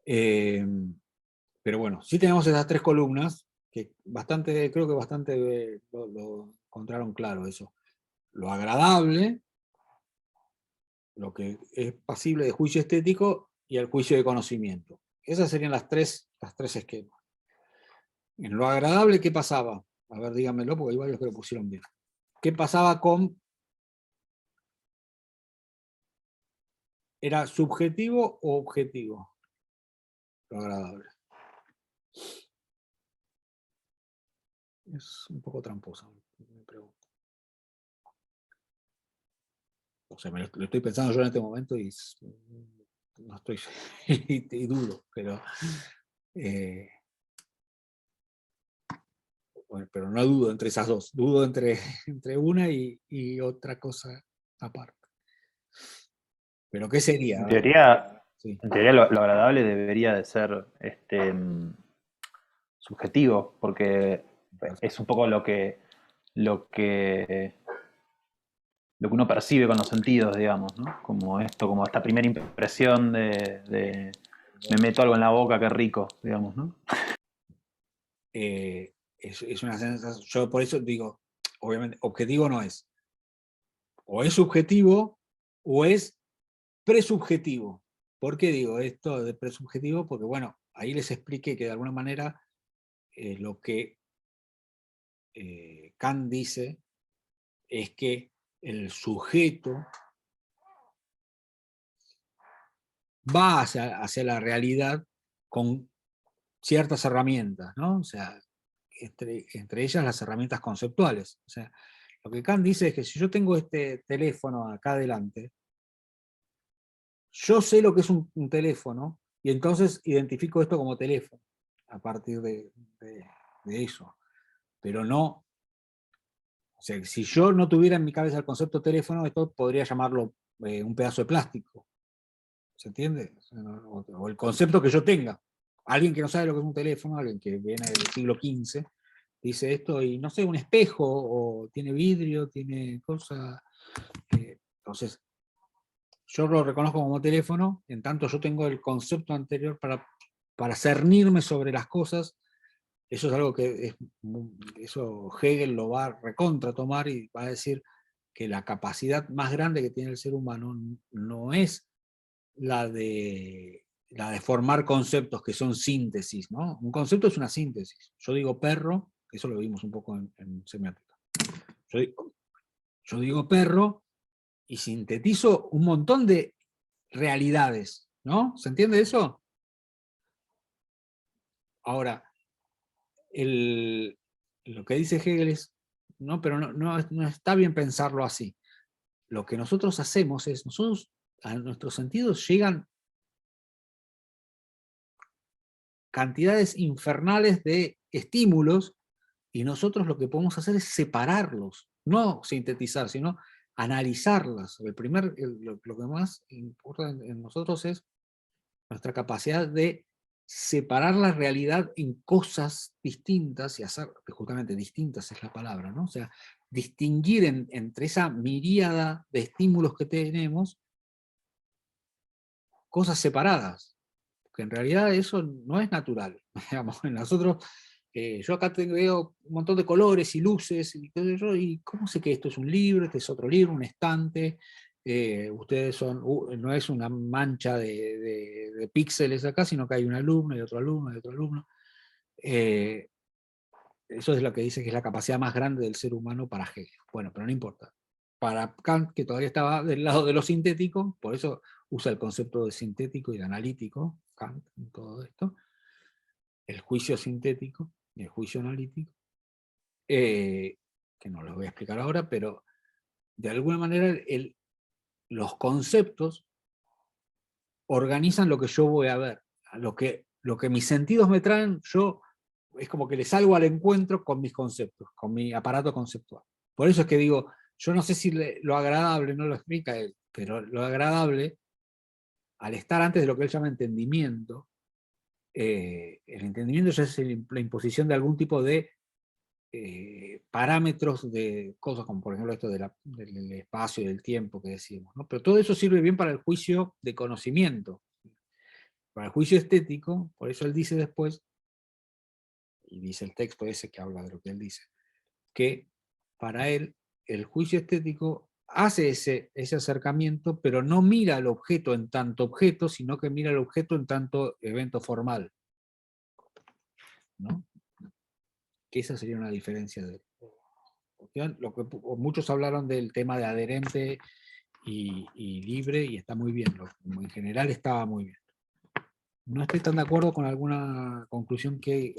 Pero bueno, sí tenemos esas 3 columnas, que creo que bastante lo encontraron claro eso. Lo agradable, lo que es pasible de juicio estético, y el juicio de conocimiento. Esas serían las tres esquemas. En lo agradable, ¿qué pasaba? A ver, díganmelo, porque hay varios que lo pusieron bien. ¿Qué pasaba con... ¿Era subjetivo o objetivo? Lo agradable. Es un poco tramposa, me pregunto. O sea, lo estoy pensando yo en este momento y no estoy... y dudo, pero... bueno, pero no dudo entre esas dos. Dudo entre una y otra cosa aparte. ¿Pero qué sería? Sí. En teoría lo agradable debería de ser subjetivo, porque es un poco lo que uno percibe con los sentidos, digamos, ¿no? Como esta primera impresión de me meto algo en la boca, qué rico, digamos, ¿no? Es una sensación, yo por eso digo, obviamente, objetivo no es. O es subjetivo o es presubjetivo. ¿Por qué digo esto de presubjetivo? Porque bueno, ahí les expliqué que de alguna manera lo que Kant dice es que el sujeto va hacia la realidad con ciertas herramientas, ¿no? O sea, entre ellas las herramientas conceptuales. O sea, lo que Kant dice es que si yo tengo este teléfono acá adelante, yo sé lo que es un teléfono y entonces identifico esto como teléfono a partir de eso. Pero no, o sea, si yo no tuviera en mi cabeza el concepto teléfono, esto podría llamarlo un pedazo de plástico. ¿Se entiende? O el concepto que yo tenga. Alguien que no sabe lo que es un teléfono, alguien que viene del siglo XV, dice esto y no sé, un espejo, o tiene vidrio, tiene cosas. Entonces, yo lo reconozco como teléfono, en tanto yo tengo el concepto anterior para cernirme sobre las cosas. Eso es algo que eso Hegel lo va a recontra tomar y va a decir que la capacidad más grande que tiene el ser humano no es la de formar conceptos que son síntesis, ¿no? Un concepto es una síntesis. Yo digo perro, eso lo vimos un poco en semiótica. Yo digo perro y sintetizo un montón de realidades, ¿no? ¿Se entiende eso? Ahora, lo que dice Hegel es, no, pero no está bien pensarlo así. Lo que nosotros hacemos es, a nuestros sentidos llegan cantidades infernales de estímulos y nosotros lo que podemos hacer es separarlos, no sintetizar, sino analizarlas. Lo que más importa en nosotros es nuestra capacidad de separar la realidad en cosas distintas y hacer, justamente distintas es la palabra, ¿no? O sea, distinguir entre esa miríada de estímulos que tenemos cosas separadas, porque en realidad eso no es natural. Digamos, nosotros, yo acá veo un montón de colores y luces, y ¿cómo sé que esto es un libro, este es otro libro, un estante? Ustedes son, no es una mancha de píxeles acá, sino que hay un alumno y otro alumno y otro alumno. Eso es lo que dice que es la capacidad más grande del ser humano para Hegel. Bueno, pero no importa. para Kant, que todavía estaba del lado de lo sintético, por eso usa el concepto de sintético y de analítico, Kant, en todo esto, el juicio sintético y el juicio analítico, que no los voy a explicar ahora, pero de alguna manera los conceptos organizan lo que yo voy a ver, lo que mis sentidos me traen, yo es como que le salgo al encuentro con mis conceptos, con mi aparato conceptual. Por eso es que digo, yo no sé si lo agradable no lo explica él, pero lo agradable, al estar antes de lo que él llama entendimiento, el entendimiento ya es la imposición de algún tipo de parámetros de cosas como por ejemplo esto del espacio y del tiempo que decimos, ¿no? Pero todo eso sirve bien para el juicio de conocimiento. Para el juicio estético, por eso él dice después, y dice el texto ese que habla de lo que él dice, que para él el juicio estético hace ese acercamiento, pero no mira al objeto en tanto objeto, sino que mira al objeto en tanto evento formal, ¿no? Que esa sería una diferencia de lo que muchos hablaron del tema de adherente y libre, y está muy bien, en general estaba muy bien. No estoy tan de acuerdo con alguna conclusión que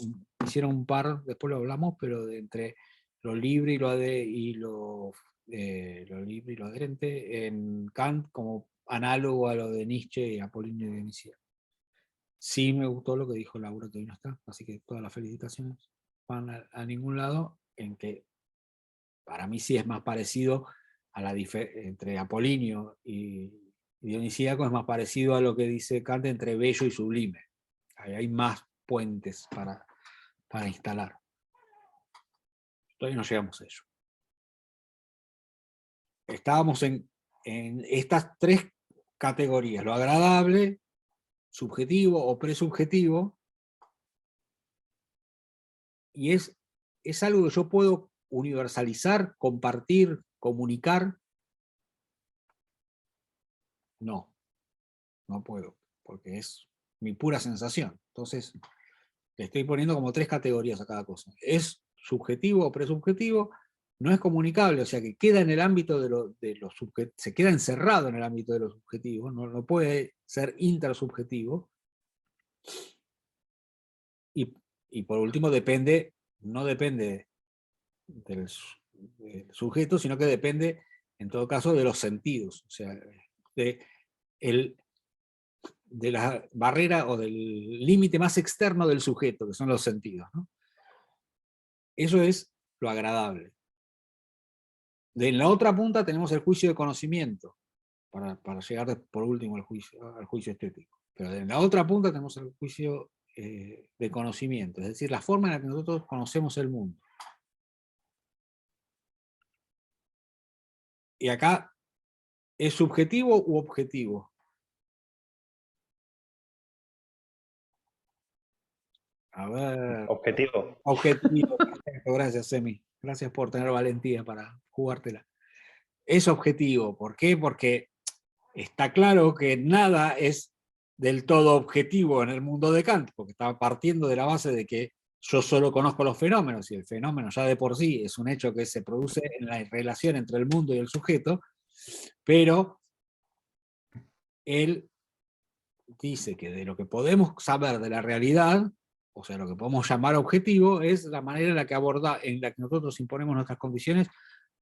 hicieron un par, después lo hablamos, pero entre lo libre y lo libre y lo adherente en Kant como análogo a lo de Nietzsche y Apolinio y Dionisia. Sí me gustó lo que dijo Laura, que hoy no está, así que todas las felicitaciones van a ningún lado, en que para mí sí es más parecido a la entre Apolinio y Dionisíaco, es más parecido a lo que dice Kant entre bello y sublime. Ahí hay más puentes para instalar. Todavía no llegamos a ello. Estábamos en estas tres categorías: lo agradable, subjetivo o presubjetivo, y es algo que yo puedo universalizar, compartir, comunicar. No puedo, porque es mi pura sensación. Entonces, le estoy poniendo como tres categorías a cada cosa. Es subjetivo o presubjetivo, no es comunicable, o sea que queda en el ámbito de lo subjetivo, se queda encerrado en el ámbito de lo subjetivo, no puede ser intersubjetivo. Y por último, no depende del sujeto, sino que depende, en todo caso, de los sentidos, o sea, de la barrera o del límite más externo del sujeto, que son los sentidos, ¿no? Eso es lo agradable. De la otra punta tenemos el juicio de conocimiento, para llegar por último al juicio estético. Pero en la otra punta tenemos el juicio de conocimiento, es decir, la forma en la que nosotros conocemos el mundo. Y acá, ¿es subjetivo u objetivo? A ver. Objetivo. Objetivo. Gracias, Semi. Gracias por tener valentía para jugártela. Es objetivo. ¿Por qué? Porque está claro que nada es del todo objetivo en el mundo de Kant, porque está partiendo de la base de que yo solo conozco los fenómenos, y el fenómeno ya de por sí es un hecho que se produce en la relación entre el mundo y el sujeto, pero él dice que de lo que podemos saber de la realidad, o sea, lo que podemos llamar objetivo, es la manera en la que nosotros imponemos nuestras condiciones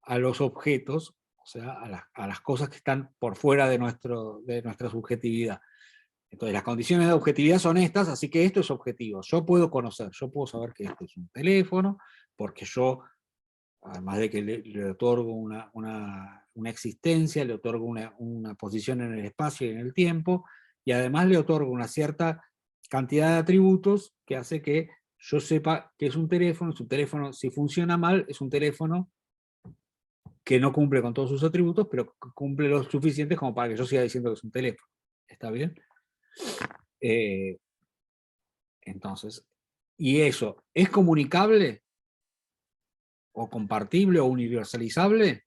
a los objetos, o sea, a las cosas que están por fuera de nuestra subjetividad. Entonces, las condiciones de objetividad son estas, así que esto es objetivo. Yo puedo conocer, yo puedo saber que esto es un teléfono, porque yo, además de que le otorgo una existencia, le otorgo una posición en el espacio y en el tiempo, y además le otorgo una cierta cantidad de atributos que hace que yo sepa que es un teléfono. Su teléfono, si funciona mal, es un teléfono que no cumple con todos sus atributos, pero cumple lo suficiente como para que yo siga diciendo que es un teléfono. ¿Está bien? Entonces, ¿y eso es comunicable? ¿O compartible o universalizable?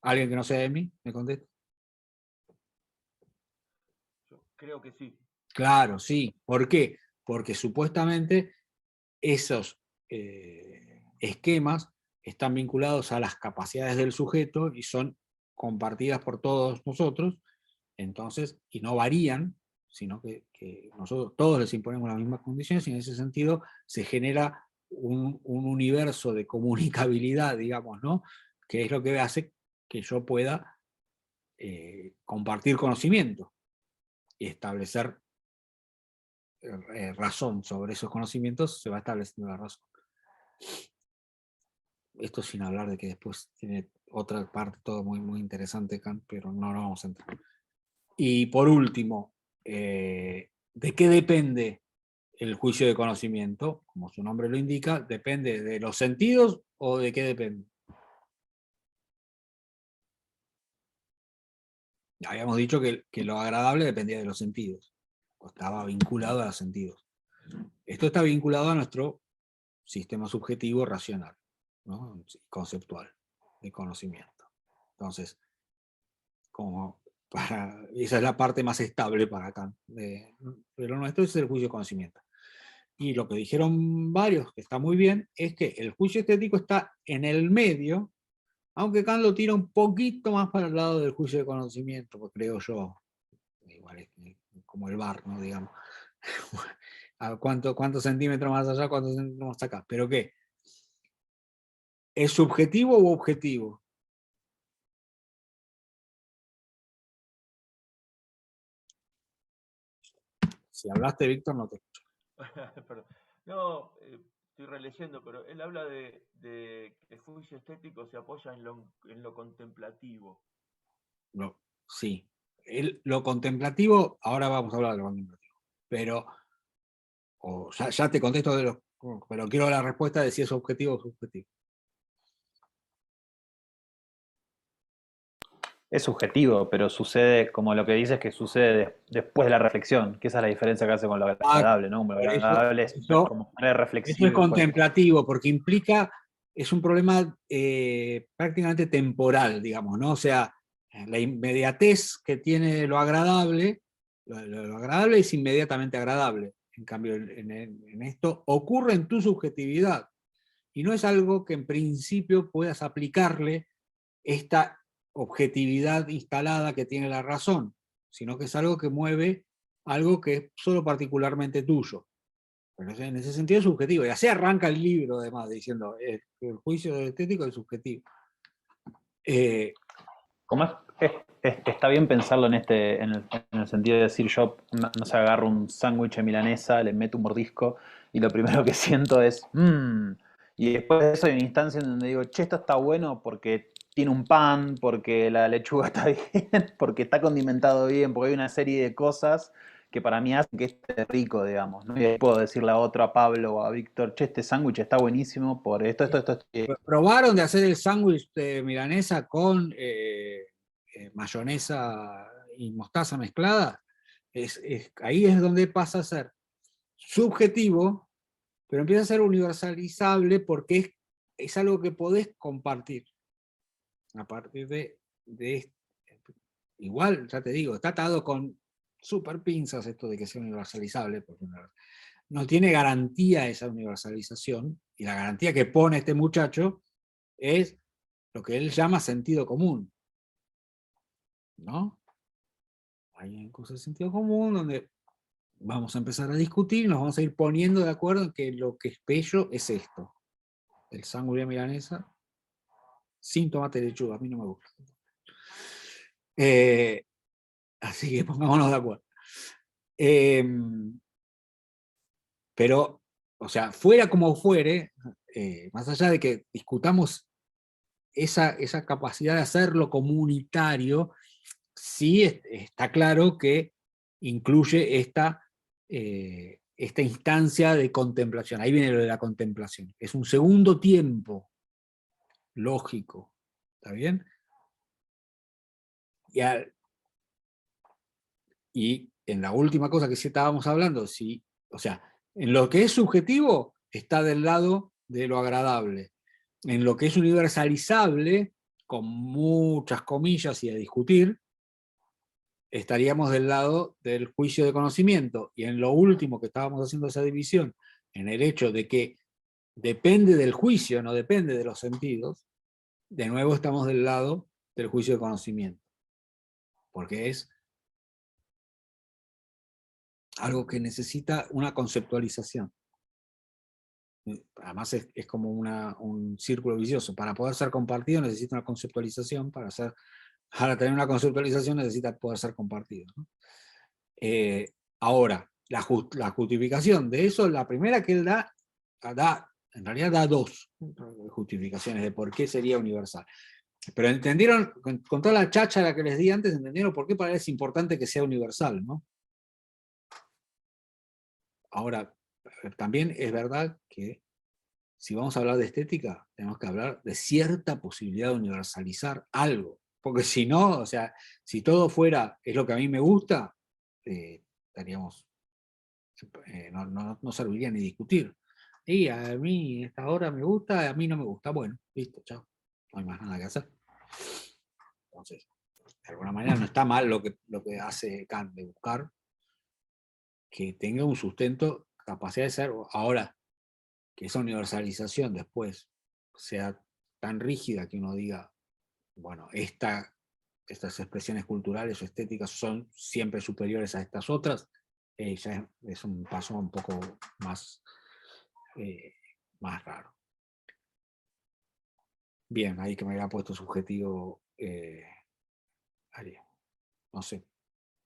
¿Alguien que no sea de mí me contesta? Yo creo que sí. Claro, sí. ¿Por qué? Porque supuestamente esos esquemas están vinculados a las capacidades del sujeto y son compartidas por todos nosotros, entonces, y no varían, sino que nosotros todos les imponemos las mismas condiciones, y en ese sentido se genera un universo de comunicabilidad, digamos, ¿no? Que es lo que hace que yo pueda compartir conocimiento y establecer razón sobre esos conocimientos, se va estableciendo la razón. Esto sin hablar de que después tiene otra parte, todo muy, muy interesante, Kant, pero no nos vamos a entrar. Y por último, ¿de qué depende el juicio de conocimiento? Como su nombre lo indica, ¿depende de los sentidos o de qué depende? Habíamos dicho que lo agradable dependía de los sentidos, o estaba vinculado a los sentidos. Esto está vinculado a nuestro sistema subjetivo racional, ¿no? Conceptual, de conocimiento. Entonces, esa es la parte más estable para Kant, pero nuestro es el juicio de conocimiento. Y lo que dijeron varios, que está muy bien, es que el juicio estético está en el medio, aunque Kant lo tira un poquito más para el lado del juicio de conocimiento, pues creo yo, igual es como el bar, ¿no? Digamos, ¿cuántos centímetros más allá, cuántos centímetros más acá? ¿Pero qué? ¿Es subjetivo u objetivo? Si hablaste, Víctor, no te escucho. Perdón. No, estoy releyendo, pero él habla de que el juicio estético se apoya en lo contemplativo. Sí. Lo contemplativo, ahora vamos a hablar de lo contemplativo, pero ya te contesto pero quiero la respuesta de si es objetivo o subjetivo. Es subjetivo, pero sucede, como lo que dices, que sucede después de la reflexión, que esa es la diferencia que hace con lo agradable, ¿no? Como lo agradable es como manera reflexiva. Eso es contemplativo, porque implica, es un problema prácticamente temporal, digamos, ¿no? O sea, la inmediatez que tiene lo agradable, lo agradable es inmediatamente agradable. En cambio, en esto ocurre en tu subjetividad, y no es algo que en principio puedas aplicarle esta objetividad instalada que tiene la razón, sino que es algo que mueve algo que es solo particularmente tuyo. Pero en ese sentido es subjetivo, y así arranca el libro además, diciendo el juicio estético es subjetivo. Como está bien pensarlo en el sentido de decir, yo no sé, agarro un sándwich de milanesa, le meto un mordisco y lo primero que siento es y después de eso hay una instancia en donde digo, che, esto está bueno porque tiene un pan, porque la lechuga está bien, porque está condimentado bien, porque hay una serie de cosas que para mí hacen que esté rico, digamos, ¿no? Y ahí puedo decirle a otro, a Pablo o a Víctor, che, este sándwich está buenísimo por esto. ¿Probaron de hacer el sándwich de milanesa con mayonesa y mostaza mezclada? Ahí es donde pasa a ser subjetivo, pero empieza a ser universalizable porque es algo que podés compartir. A partir de igual, ya te digo, está atado con super pinzas esto de que sea universalizable, porque no tiene garantía esa universalización, y la garantía que pone este muchacho es lo que él llama sentido común, ¿no? Hay cosas de sentido común donde vamos a empezar a discutir y nos vamos a ir poniendo de acuerdo en que lo que es bello es esto. El sándwich de milanesa sin tomate y lechuga, a mí no me gusta. Así que pongámonos de acuerdo. Pero, o sea, fuera como fuere, más allá de que discutamos esa capacidad de hacerlo comunitario, sí está claro que incluye esta instancia de contemplación. Ahí viene lo de la contemplación. Es un segundo tiempo lógico. ¿Está bien? Y en la última cosa que sí estábamos hablando, sí, o sea, en lo que es subjetivo está del lado de lo agradable. En lo que es universalizable, con muchas comillas y a discutir, estaríamos del lado del juicio de conocimiento. Y en lo último que estábamos haciendo esa división, en el hecho de que depende del juicio, no depende de los sentidos, de nuevo estamos del lado del juicio de conocimiento, porque es algo que necesita una conceptualización. Además es como un círculo vicioso. Para poder ser compartido necesita una conceptualización, para tener una conceptualización necesita poder ser compartido, ¿no? Ahora, la justificación de eso, la primera que él da, en realidad da dos justificaciones de por qué sería universal. Pero entendieron, con toda la cháchara que les di antes, entendieron por qué para él es importante que sea universal, ¿no? Ahora, también es verdad que si vamos a hablar de estética, tenemos que hablar de cierta posibilidad de universalizar algo. Porque si no, o sea, si todo fuera, es lo que a mí me gusta, estaríamos, no serviría ni discutir. Y a mí esta hora me gusta, a mí no me gusta. Bueno, listo, chao. No hay más nada que hacer. Entonces, de alguna manera no está mal lo que hace Kant de buscar que tenga un sustento, capacidad de ser. Ahora, que esa universalización después sea tan rígida que uno diga, bueno, estas expresiones culturales o estéticas son siempre superiores a estas otras, ya es un paso un poco más, más raro. Bien, ahí que me había puesto subjetivo, Ariel. No sé,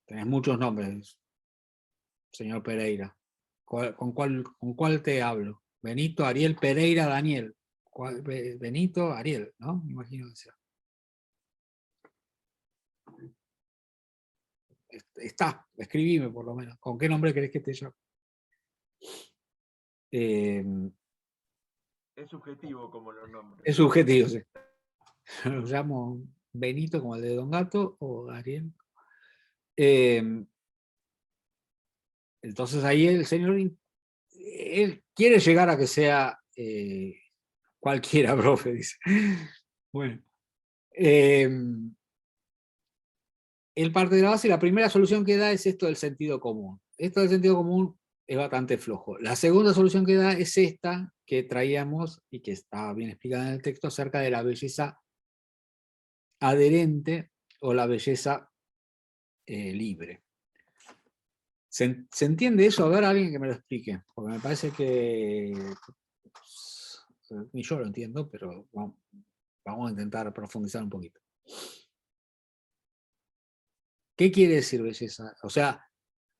tenés muchos nombres, señor Pereira. ¿Con cuál te hablo? Benito, Ariel, Pereira, Daniel. Benito, Ariel, ¿no? Me imagino que sea. Está, escribime por lo menos. ¿Con qué nombre querés que te llame? Es subjetivo como los nombres. Es subjetivo, sí. Lo llamo Benito como el de Don Gato o Ariel. Entonces ahí el señor, él quiere llegar a que sea cualquiera, profe, dice. Bueno. Él parte de la base y la primera solución que da es esto del sentido común. Esto del sentido común es bastante flojo. La segunda solución que da es esta que traíamos y que está bien explicada en el texto acerca de la belleza adherente o la belleza libre. ¿Se entiende eso? A ver, alguien que me lo explique, porque me parece que ni yo lo entiendo, pero vamos a intentar profundizar un poquito. ¿Qué quiere decir belleza? O sea,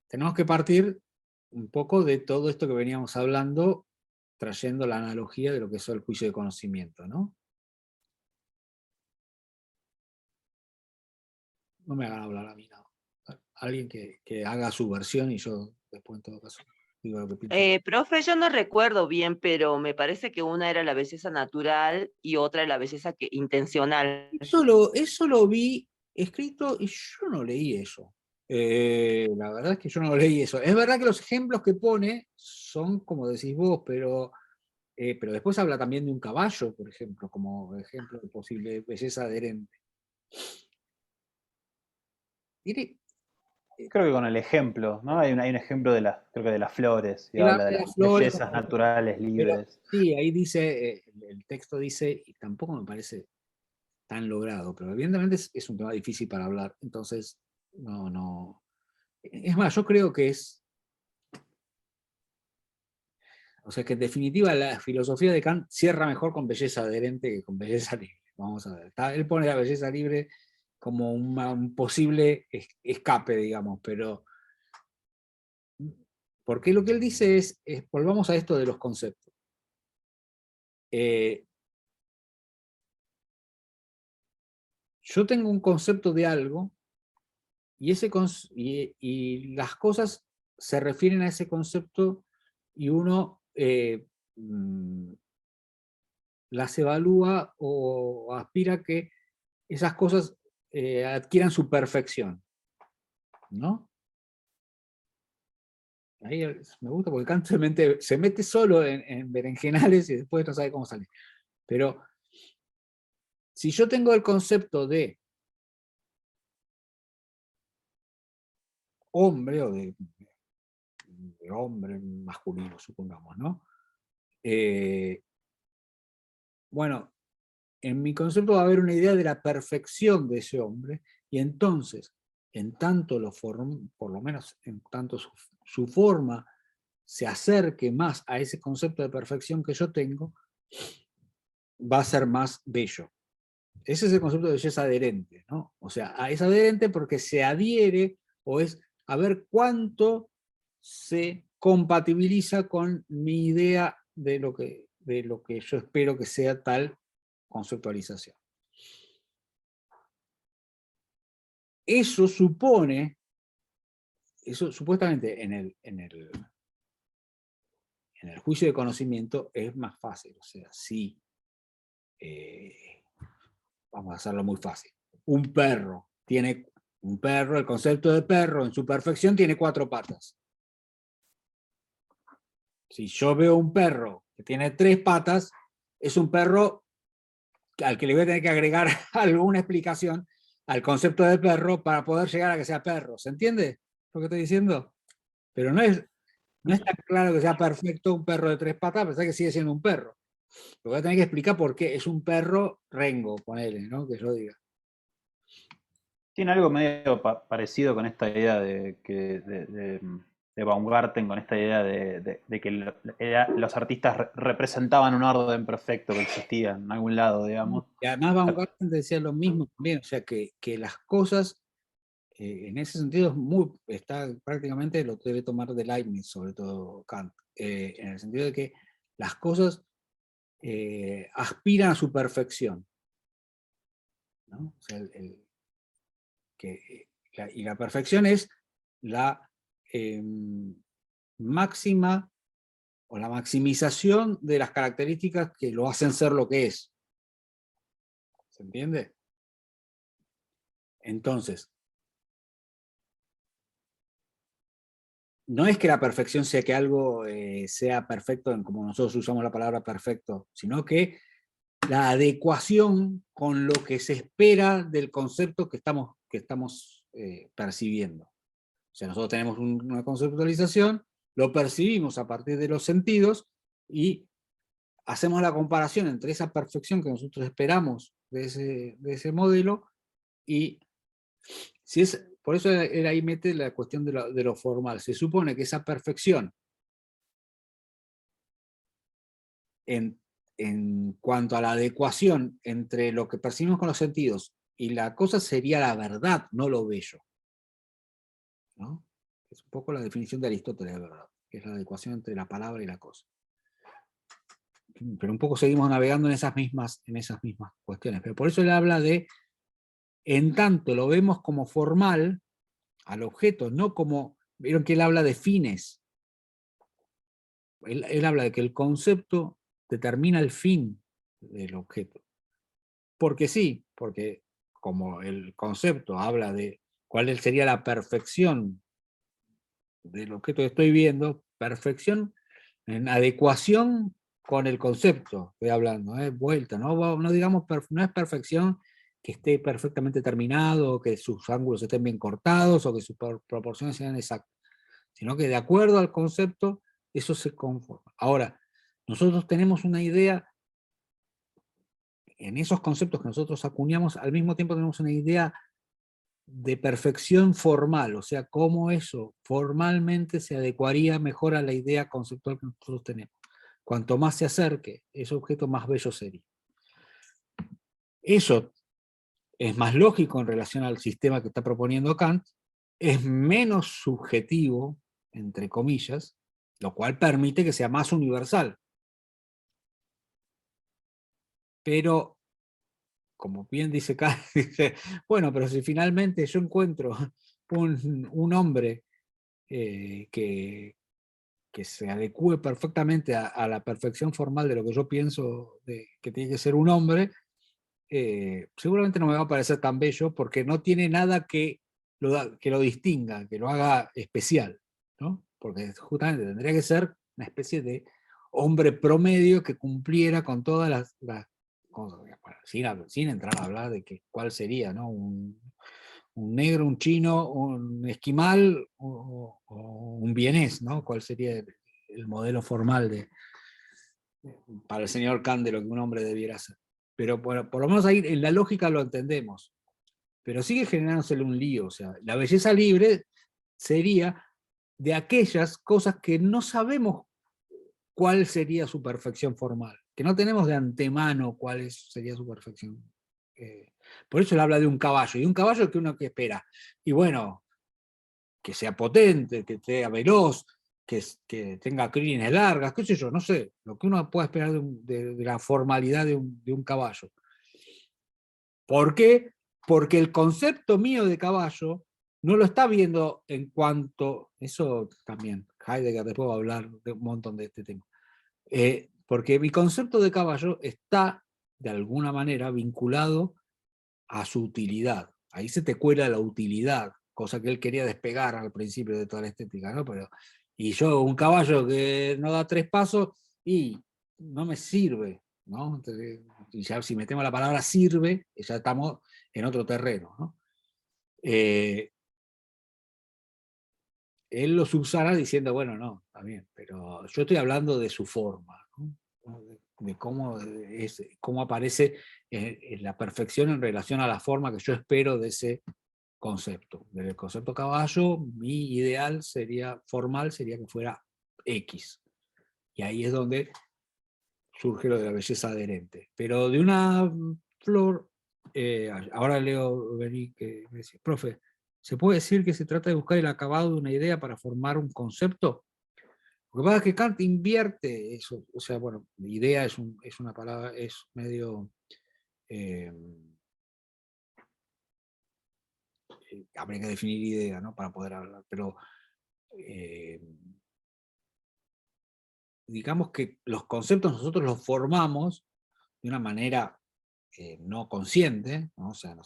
tenemos que partir un poco de todo esto que veníamos hablando, trayendo la analogía de lo que es el juicio de conocimiento, ¿no? No me hagan hablar a mí, no. Alguien que haga su versión y yo después en todo caso digo lo que pienso. Profe, yo no recuerdo bien, pero me parece que una era la belleza natural y otra la belleza intencional. Eso lo vi escrito y yo no leí eso. La verdad es que yo no leí eso. Es verdad que los ejemplos que pone son como decís vos, pero después habla también de un caballo, por ejemplo, como ejemplo de posible belleza adherente. Creo que con el ejemplo, ¿no? Hay un ejemplo creo que de las flores, y de habla de las las flores, bellezas naturales pero libres. sí, ahí dice, el texto dice, y tampoco me parece tan logrado, pero evidentemente es un tema difícil para hablar, entonces no. Es más, yo creo que o sea que en definitiva la filosofía de Kant cierra mejor con belleza adherente que con belleza libre. Vamos a ver. Él pone la belleza libre como un posible escape, digamos, pero porque lo que él dice es volvamos a esto de los conceptos. Yo tengo un concepto de algo y las cosas se refieren a ese concepto y uno las evalúa o aspira a que esas cosas adquieran su perfección, ¿no? Ahí me gusta porque Kant se mete solo en berenjenales y después no sabe cómo salir. Pero si yo tengo el concepto de hombre o de hombre masculino, supongamos, ¿no? Bueno, en mi concepto va a haber una idea de la perfección de ese hombre, y entonces, en tanto por lo menos en tanto su forma se acerque más a ese concepto de perfección que yo tengo, va a ser más bello. Ese es el concepto de belleza adherente, ¿no? O sea, es adherente porque se adhiere, o es a ver cuánto se compatibiliza con mi idea de lo que yo espero que sea tal conceptualización. Eso supone, eso supuestamente en el juicio de conocimiento es más fácil. O sea, si, vamos a hacerlo muy fácil, un perro, el concepto de perro en su perfección tiene 4 patas. Si yo veo un perro que tiene 3 patas, es un perro al que le voy a tener que agregar alguna explicación al concepto de perro para poder llegar a que sea perro. ¿Se entiende lo que estoy diciendo? Pero no es tan claro que sea perfecto un perro de 3 patas, a pesar que sigue siendo un perro. Lo voy a tener que explicar por qué es un perro rengo, ponele, ¿no? Que yo diga. Tiene algo medio parecido con esta idea de Baumgarten, con esta idea de que los artistas representaban un orden perfecto que existía en algún lado, digamos. Y además Baumgarten decía lo mismo también, o sea, que las cosas, en ese sentido, está prácticamente lo debe tomar de Leibniz, sobre todo Kant, en el sentido de que las cosas aspiran a su perfección, ¿no? O sea, y la perfección es la máxima o la maximización de las características que lo hacen ser lo que es. ¿Se entiende? Entonces, no es que la perfección sea que algo sea perfecto, como nosotros usamos la palabra perfecto, sino que la adecuación con lo que se espera del concepto que estamos percibiendo. O sea, nosotros tenemos una conceptualización, lo percibimos a partir de los sentidos y hacemos la comparación entre esa perfección que nosotros esperamos de ese modelo y si es, por eso él ahí mete la cuestión de lo formal. Se supone que esa perfección en cuanto a la adecuación entre lo que percibimos con los sentidos y la cosa sería la verdad, no lo bello, ¿no? Es un poco la definición de Aristóteles de verdad, que es la adecuación entre la palabra y la cosa. Pero un poco seguimos navegando en esas mismas cuestiones. Pero por eso él habla de, en tanto lo vemos como formal al objeto, no como, vieron que él habla de fines. Él habla de que el concepto determina el fin del objeto. Porque sí, porque como el concepto habla de cuál sería la perfección del objeto que estoy viendo, perfección en adecuación con el concepto, estoy hablando, vuelta, no digamos, no es perfección que esté perfectamente terminado, que sus ángulos estén bien cortados, o que sus proporciones sean exactas, sino que de acuerdo al concepto, eso se conforma. Ahora, nosotros tenemos una idea, en esos conceptos que nosotros acuñamos, al mismo tiempo tenemos una idea de perfección formal, o sea, cómo eso formalmente se adecuaría mejor a la idea conceptual que nosotros tenemos. Cuanto más se acerque ese objeto, más bello sería. Eso es más lógico en relación al sistema que está proponiendo Kant, es menos subjetivo, entre comillas, lo cual permite que sea más universal. Pero, como bien dice Kant, dice, bueno, pero si finalmente yo encuentro un hombre que se adecue perfectamente a la perfección formal de lo que yo pienso que tiene que ser un hombre, seguramente no me va a parecer tan bello porque no tiene nada que lo distinga, que lo haga especial, ¿no? Porque justamente tendría que ser una especie de hombre promedio que cumpliera con todas las cosas, sin entrar a hablar de cuál sería, ¿no? Un negro, un chino, un esquimal o un vienés, ¿no? ¿Cuál sería el modelo formal para el señor Kant de lo que un hombre debiera ser? pero por lo menos ahí en la lógica lo entendemos. Pero sigue generándosele un lío. O sea, la belleza libre sería de aquellas cosas que no sabemos cuál sería su perfección formal, que no tenemos de antemano cuál sería su perfección. Por eso él habla de un caballo, y un caballo que uno que espera. Y bueno, que sea potente, que sea veloz, que tenga crines largas, qué sé yo, no sé, lo que uno pueda esperar de la formalidad de un caballo. ¿Por qué? Porque el concepto mío de caballo no lo está viendo en cuanto, eso también, Heidegger después va a hablar de un montón de este tema, porque mi concepto de caballo está de alguna manera vinculado a su utilidad. Ahí se te cuela la utilidad, cosa que él quería despegar al principio de toda la estética, ¿no? Pero, y yo, un caballo que no da 3 pasos, y no me sirve, ¿no? Entonces, y ya si metemos la palabra sirve, ya estamos en otro terreno, ¿no? Él lo subsana diciendo, bueno, no, está bien, pero yo estoy hablando de su forma, ¿no? De cómo aparece en la perfección en relación a la forma que yo espero de ese concepto. Del concepto caballo, mi ideal formal sería que fuera X. Y ahí es donde surge lo de la belleza adherente. Pero de una flor, ahora leo, vení, que me decís, profe, ¿se puede decir que se trata de buscar el acabado de una idea para formar un concepto? Lo que pasa es que Kant invierte eso, o sea, bueno, idea es una palabra, es medio... habría que definir idea, ¿no? Para poder hablar, pero digamos que los conceptos nosotros los formamos de una manera no consciente, ¿no? O sea,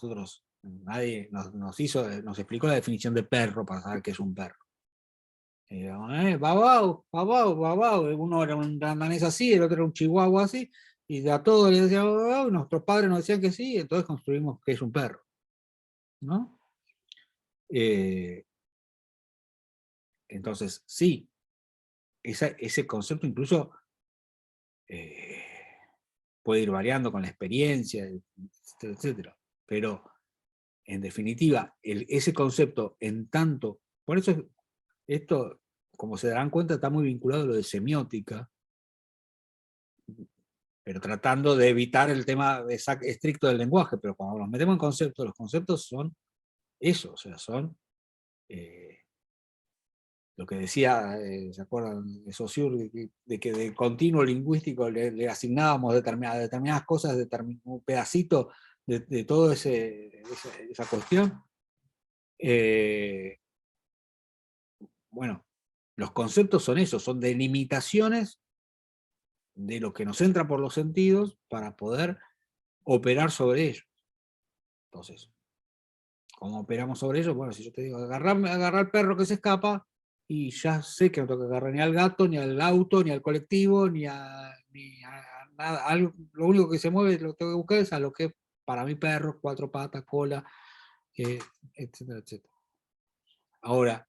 nadie nos explicó la definición de perro para saber qué es un perro. Babau, babau, babau. Uno era un danés así, el otro era un chihuahua así, y a todos les decían babau, nuestros padres nos decían que sí, y entonces construimos que es un perro, ¿no? Entonces, sí, ese concepto incluso puede ir variando con la experiencia, etcétera, etcétera. Pero, en definitiva, ese concepto en tanto, por eso esto, como se darán cuenta, está muy vinculado a lo de semiótica, pero tratando de evitar el tema estricto del lenguaje, pero cuando nos metemos en conceptos, los conceptos son eso, o sea, son lo que decía, ¿se acuerdan de Saussure? De que de continuo lingüístico le asignábamos determinadas cosas, un pedacito de toda esa cuestión. Bueno, los conceptos son eso, son delimitaciones de lo que nos entra por los sentidos para poder operar sobre ellos. Entonces, ¿cómo operamos sobre ellos? Bueno, si yo te digo, agarrar al perro que se escapa, y ya sé que no tengo que agarrar ni al gato, ni al auto, ni al colectivo, ni a nada. Lo único que se mueve, lo que tengo que buscar es a lo que es para mí perro, 4 patas, cola, etcétera, etcétera. Ahora,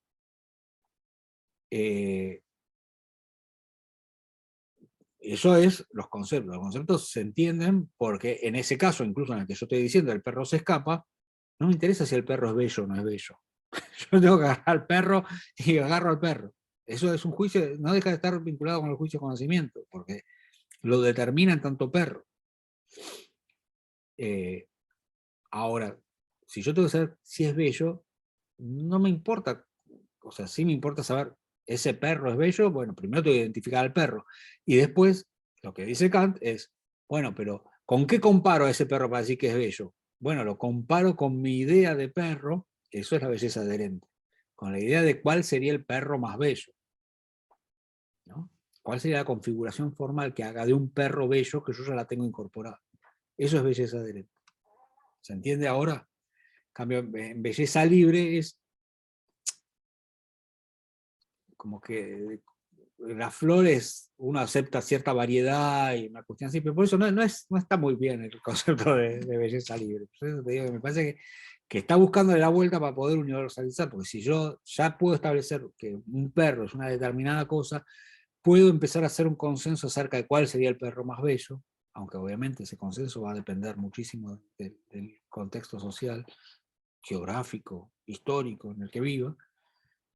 eso es los conceptos. Los conceptos se entienden porque en ese caso, incluso en el que yo estoy diciendo el perro se escapa, no me interesa si el perro es bello o no es bello. Yo tengo que agarrar al perro y agarro al perro. Eso es un juicio, no deja de estar vinculado con el juicio de conocimiento, porque lo determina en tanto perro. Ahora, si yo tengo que saber si es bello, no me importa, o sea, sí me importa saber, ¿ese perro es bello? Bueno, primero tengo que identificar al perro. Y después, lo que dice Kant es, bueno, pero ¿con qué comparo a ese perro para decir que es bello? Bueno, lo comparo con mi idea de perro, eso es la belleza adherente, con la idea de cuál sería el perro más bello, ¿no? ¿Cuál sería la configuración formal que haga de un perro bello que yo ya la tengo incorporada? Eso es belleza adherente. ¿Se entiende ahora? En cambio, en belleza libre es como que las flores uno acepta cierta variedad y una cuestión así, pero por eso no está muy bien el concepto de belleza libre. Por eso te digo que me parece que está buscando la vuelta para poder universalizar, porque si yo ya puedo establecer que un perro es una determinada cosa, puedo empezar a hacer un consenso acerca de cuál sería el perro más bello, aunque obviamente ese consenso va a depender muchísimo del contexto social, geográfico, histórico en el que viva,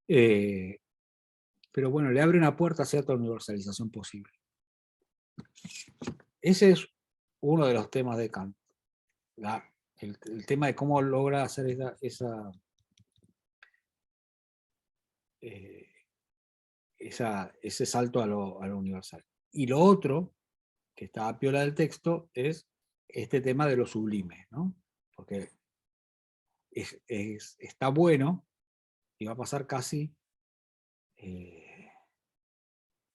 pero bueno, le abre una puerta a cierta universalización posible. Ese es uno de los temas de Kant, el tema de cómo logra hacer ese salto a lo universal. Y lo otro, que está a piola del texto, es este tema de lo sublime, ¿no? Porque está bueno y va a pasar casi... y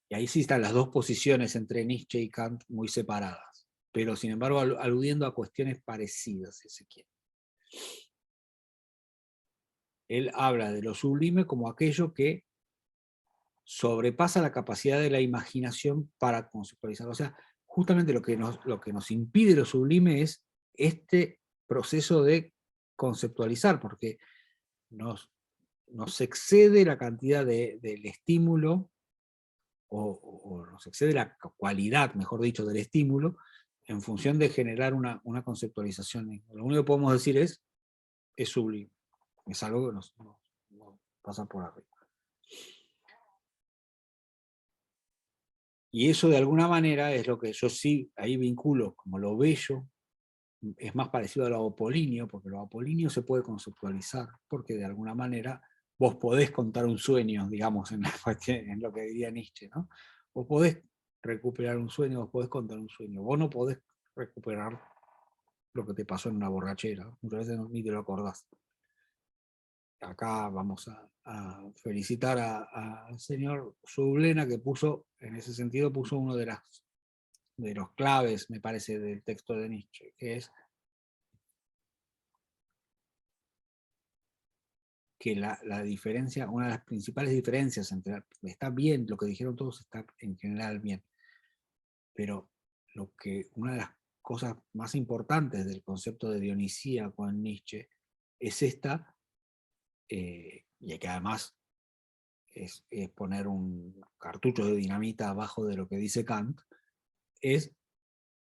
ahí sí están las dos posiciones entre Nietzsche y Kant muy separadas, pero sin embargo aludiendo a cuestiones parecidas, si se quiere. Él habla de lo sublime como aquello que sobrepasa la capacidad de la imaginación para conceptualizarlo. O sea, justamente lo que nos impide lo sublime es este proceso de conceptualizar, porque nos excede la cantidad del estímulo, o nos excede la cualidad, mejor dicho, del estímulo, en función de generar una conceptualización. Lo único que podemos decir es sublime. Es algo que nos pasa por arriba. Y eso de alguna manera es lo que yo sí ahí vinculo como lo bello, es más parecido a lo apolíneo, porque lo apolíneo se puede conceptualizar, porque de alguna manera vos podés contar un sueño, digamos, en lo que diría Nietzsche, ¿no? Vos podés recuperar un sueño, vos podés contar un sueño, vos no podés recuperar lo que te pasó en una borrachera, muchas veces ni te lo acordás. Acá vamos a felicitar al señor Sublena, que puso, en ese sentido, puso uno de los claves, me parece, del texto de Nietzsche, que es que la diferencia, una de las principales diferencias está bien, lo que dijeron todos está en general bien, pero una de las cosas más importantes del concepto de dionisíaco en Nietzsche es esta, y que además es poner un cartucho de dinamita abajo de lo que dice Kant, es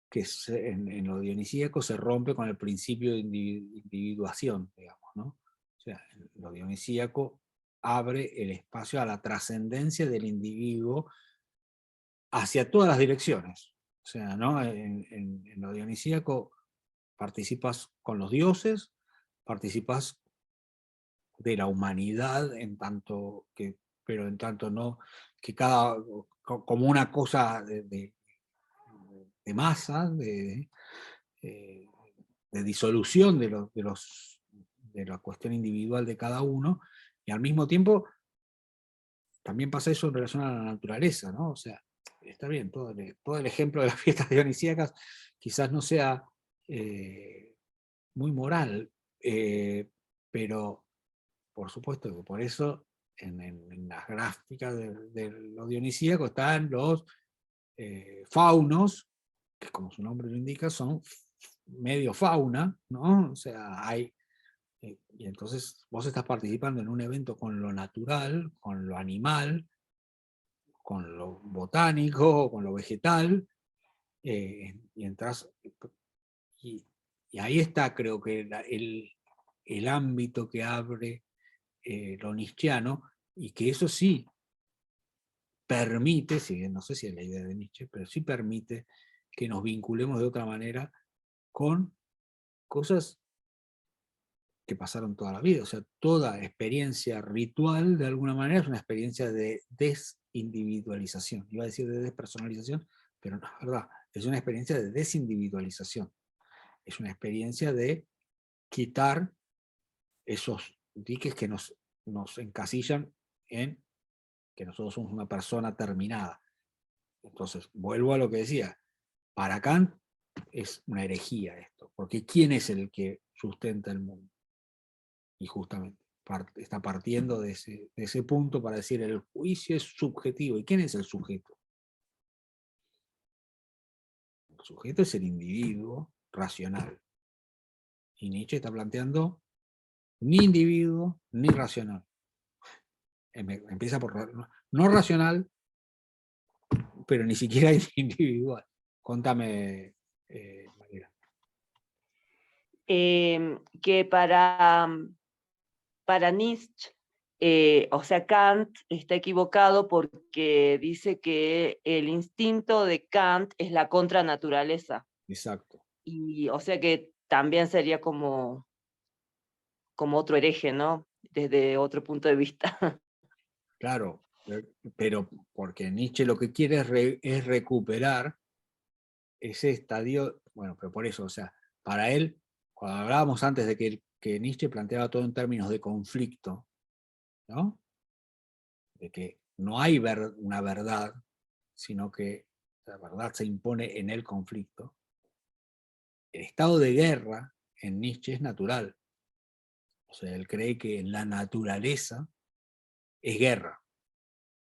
que en lo dionisíaco se rompe con el principio de individuación, digamos, ¿no? O sea, lo dionisíaco abre el espacio a la trascendencia del individuo hacia todas las direcciones. O sea, ¿no? En lo dionisíaco participas con los dioses, participas de la humanidad, pero en tanto no, que como una cosa de masa, de disolución de la cuestión individual de cada uno, y al mismo tiempo también pasa eso en relación a la naturaleza, ¿no? O sea, está bien, todo el ejemplo de las fiestas dionisíacas quizás no sea muy moral, pero por supuesto que por eso en las gráficas de lo dionisíaco están los faunos, que como su nombre lo indica, son medio fauna, ¿no? O sea, y entonces vos estás participando en un evento con lo natural, con lo animal, con lo botánico, con lo vegetal, y entras, y ahí está, creo que el ámbito que abre lo nietzscheano, y que eso sí permite, no sé si es la idea de Nietzsche, pero sí permite que nos vinculemos de otra manera con cosas que pasaron toda la vida. O sea, toda experiencia ritual, de alguna manera, es una experiencia de desindividualización. Iba a decir de despersonalización, pero no es verdad. Es una experiencia de desindividualización. Es una experiencia de quitar esos diques que nos encasillan en que nosotros somos una persona terminada. Entonces, vuelvo a lo que decía. Para Kant es una herejía esto, porque ¿quién es el que sustenta el mundo? Y justamente está partiendo de ese punto para decir el juicio es subjetivo. ¿Y quién es el sujeto? El sujeto es el individuo racional. Y Nietzsche está planteando ni individuo ni racional. Empieza por no racional, pero ni siquiera individual. Contame, Mariela. Que para Nietzsche, o sea, Kant está equivocado porque dice que el instinto de Kant es la contranaturaleza. Exacto. Y o sea que también sería como otro hereje, ¿no? Desde otro punto de vista. Claro, pero porque Nietzsche lo que quiere es recuperar ese estadio, bueno, pero por eso, o sea, para él, cuando hablábamos antes de que Nietzsche planteaba todo en términos de conflicto, ¿no? De que no hay una verdad, sino que la verdad se impone en el conflicto. El estado de guerra en Nietzsche es natural. O sea, él cree que en la naturaleza es guerra.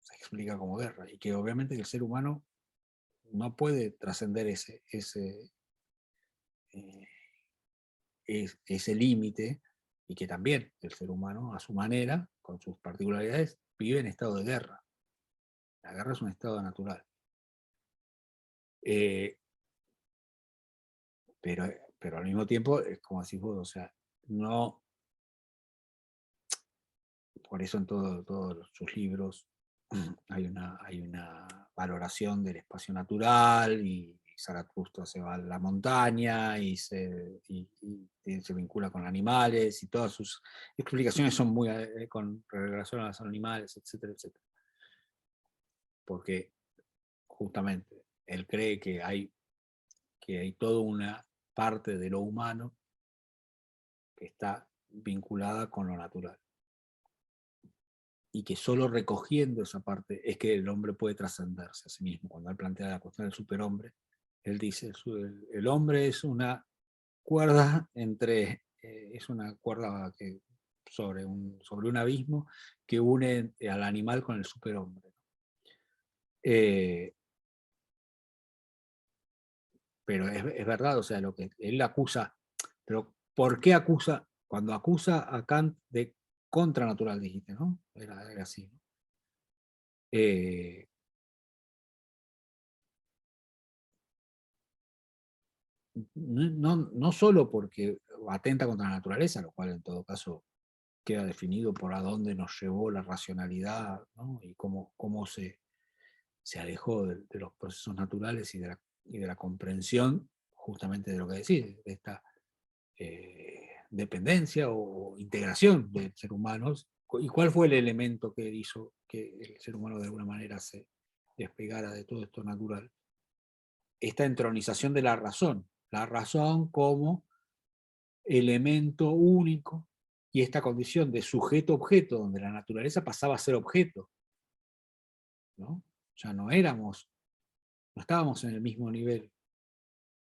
Se explica como guerra. Y que obviamente el ser humano no puede trascender ese límite, y que también el ser humano, a su manera, con sus particularidades, vive en estado de guerra. La guerra es un estado natural. Pero al mismo tiempo, es como decís vos, o sea, no. Por eso en todos sus libros hay una valoración del espacio natural, y Zaratustra se va a la montaña y se vincula con animales, y todas sus explicaciones son muy con relación a los animales, etcétera, etcétera. Porque justamente él cree que hay toda una parte de lo humano que está vinculada con lo natural, y que solo recogiendo esa parte es que el hombre puede trascenderse a sí mismo. Cuando él plantea la cuestión del superhombre, él dice, el hombre es una cuerda es una cuerda sobre un abismo que une al animal con el superhombre. Pero es verdad, o sea, lo que él acusa, pero ¿por qué acusa? Cuando acusa a Kant de contranatural, dijiste, ¿no? Era así, ¿no? No solo porque atenta contra la naturaleza, lo cual en todo caso queda definido por a dónde nos llevó la racionalidad, ¿no? Y cómo se alejó de los procesos naturales y de la comprensión justamente de lo que decís, de esta dependencia o integración del ser humano. ¿Y cuál fue el elemento que hizo que el ser humano de alguna manera se despegara de todo esto natural? Esta entronización de la razón como elemento único, y esta condición de sujeto-objeto, donde la naturaleza pasaba a ser objeto, ¿no? Ya no estábamos en el mismo nivel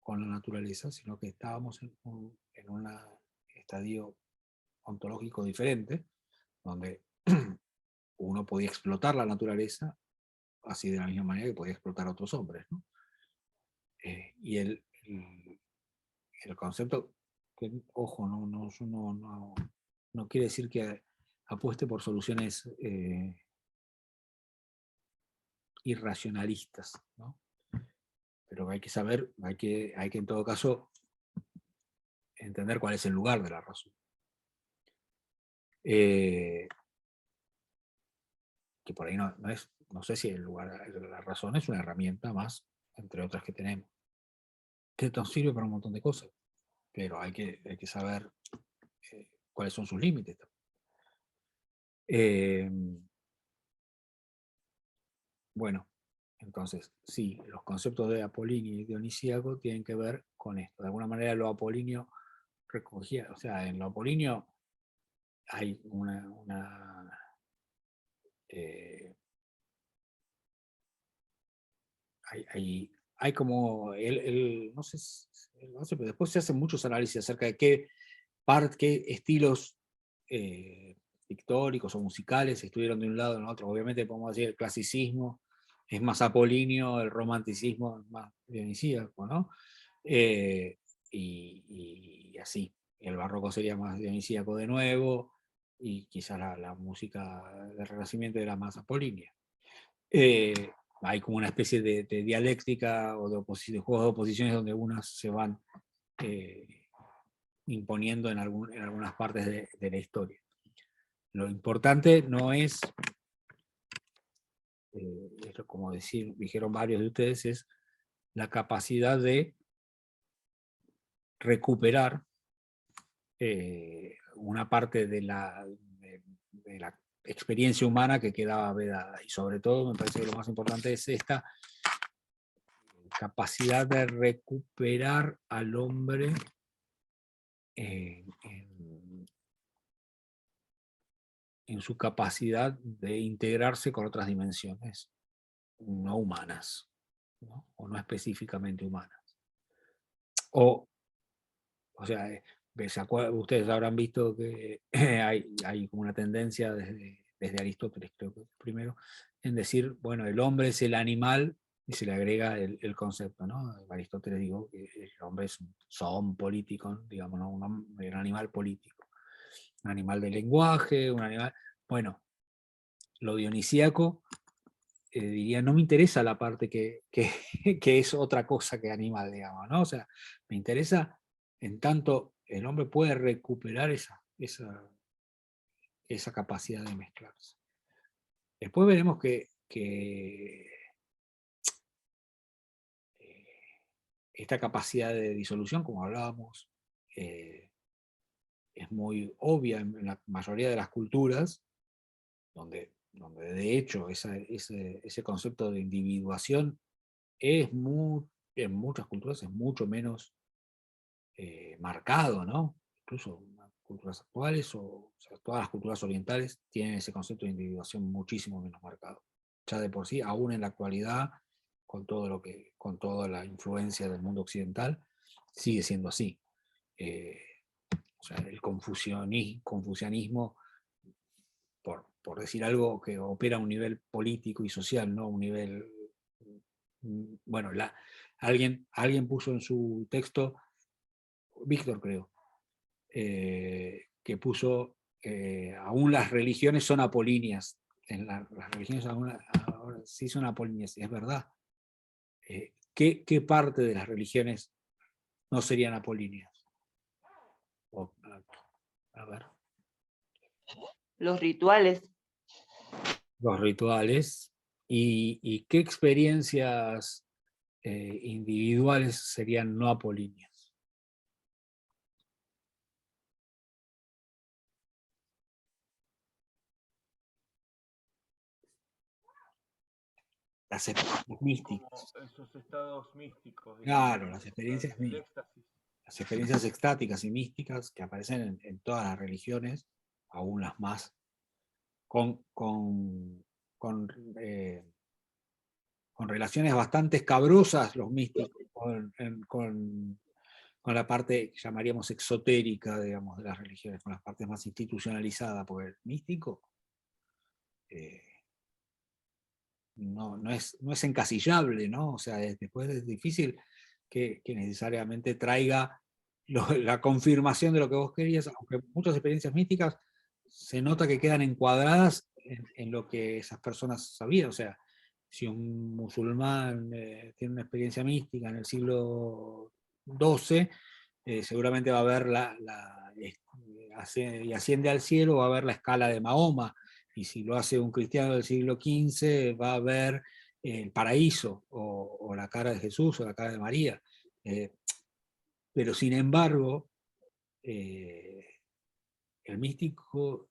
con la naturaleza, sino que estábamos en un estadio ontológico diferente, donde uno podía explotar la naturaleza así de la misma manera que podía explotar a otros hombres, ¿no? Y el concepto, que, ojo, no quiere decir que apueste por soluciones irracionalistas, ¿no? Pero hay que saber, hay que en todo caso entender cuál es el lugar de la razón. Que por ahí no sé si el lugar de la razón es una herramienta más, entre otras que tenemos, que nos sirve para un montón de cosas, pero hay que saber cuáles son sus límites. Bueno, entonces, sí, los conceptos de apolíneo y dionisíaco tienen que ver con esto. De alguna manera lo apolíneo recogía, o sea, en lo apolíneo hay hay como, no sé, pero después se hacen muchos análisis acerca de qué estilos pictóricos o musicales estuvieron de un lado o del otro. Obviamente podemos decir el clasicismo es más apolíneo, el romanticismo es más dionisíaco, ¿no? Y así. El barroco sería más dionisíaco de nuevo, y quizás la música del Renacimiento era más apolínea. hay como una especie de dialéctica o de juegos de oposiciones donde unas se van imponiendo en algunas partes de la historia. Lo importante no es, como dijeron varios de ustedes, es la capacidad de recuperar una parte de la experiencia humana que quedaba vedada. Y sobre todo, me parece que lo más importante es esta capacidad de recuperar al hombre en su capacidad de integrarse con otras dimensiones no humanas, ¿no? O no específicamente humanas. O sea, ustedes habrán visto que hay como una tendencia desde Aristóteles, creo que primero, en decir, bueno, el hombre es el animal, y se le agrega el concepto, ¿no? Aristóteles dijo que el hombre es un zoon político, digamos, ¿no? Un animal político, un animal de lenguaje, un animal... Bueno, lo dionisíaco diría, no me interesa la parte que es otra cosa que animal, digamos, ¿no? O sea, me interesa en tanto el hombre puede recuperar esa capacidad de mezclarse. Después veremos que esta capacidad de disolución, como hablábamos, es muy obvia en la mayoría de las culturas, donde de hecho ese concepto de individuación en muchas culturas es mucho menos marcado, ¿no? Incluso culturas actuales, o sea, todas las culturas orientales tienen ese concepto de individuación muchísimo menos marcado. Ya de por sí, aún en la actualidad, con toda la influencia del mundo occidental, sigue siendo así. O sea, el confucianismo, por decir algo que opera a un nivel político y social, no a un nivel... Bueno, alguien puso en su texto, Víctor creo, que puso, aún las religiones son apolíneas. Las religiones ahora sí son apolíneas, y es verdad. ¿Qué parte de las religiones no serían apolíneas? A ver. Los rituales. Los rituales. ¿Y qué experiencias individuales serían no apolíneas? Las experiencias místicas. Como esos estados místicos, Claro, digamos, las experiencias el místicas. éxtasis. Las experiencias extáticas y místicas que aparecen en todas las religiones, aún las más, con relaciones bastante escabrosas los místicos, con la parte que llamaríamos exotérica, digamos, de las religiones, con las partes más institucionalizadas, porque el místico no es encasillable, ¿no? O sea, después es difícil que necesariamente traiga la confirmación de lo que vos querías, aunque muchas experiencias místicas se nota que quedan encuadradas en lo que esas personas sabían. O sea, si un musulmán tiene una experiencia mística en el siglo XII, seguramente va a ver y asciende al cielo, va a ver la escala de Mahoma, y si lo hace un cristiano del siglo XV, va a ver el paraíso, o la cara de Jesús, o la cara de María. Pero sin embargo, el místico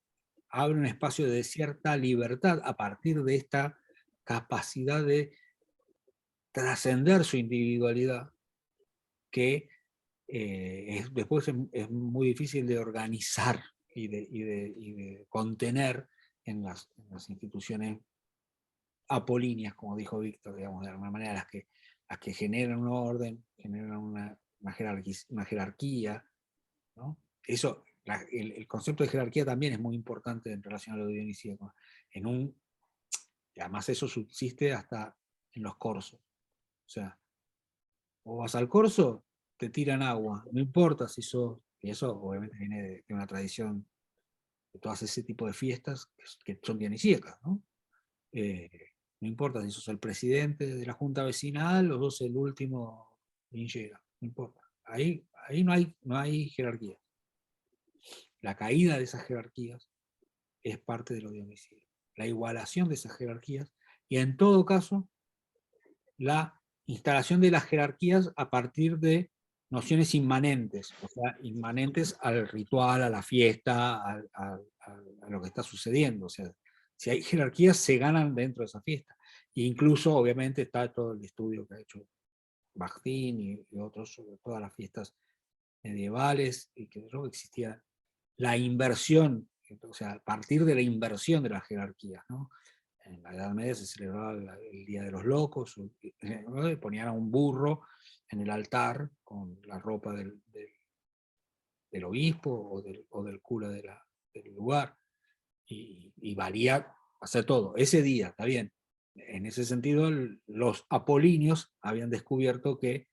abre un espacio de cierta libertad a partir de esta capacidad de trascender su individualidad, que después es muy difícil de organizar y de contener en las instituciones apolíneas, como dijo Víctor, digamos, de alguna manera, las que generan un orden, generan una jerarquía, ¿no? Eso, el concepto de jerarquía también es muy importante en relación a lo dionisíaco. Y además eso subsiste hasta en los corsos. O sea, vos vas al corso, te tiran agua, no importa si sos, y eso obviamente viene de una tradición de todas ese tipo de fiestas que son dionisíacas, ¿no? No importa si sos el presidente de la junta vecinal o sos el último linchera, no importa. Ahí no hay jerarquía. La caída de esas jerarquías es parte de lo de homicidio. La igualación de esas jerarquías y en todo caso la instalación de las jerarquías a partir de nociones inmanentes, o sea, inmanentes al ritual, a la fiesta, a lo que está sucediendo. O sea, si hay jerarquías, se ganan dentro de esa fiesta. E incluso, obviamente, está todo el estudio que ha hecho Bakhtin y otros sobre todas las fiestas medievales, y que existía la inversión, o sea, a partir de la inversión de las jerarquías, ¿no? En la Edad Media se celebraba el Día de los Locos, ¿no? Ponían a un burro en el altar con la ropa del obispo o del cura del lugar, y valía hacer todo. Ese día, está bien. En ese sentido, los apolíneos habían descubierto que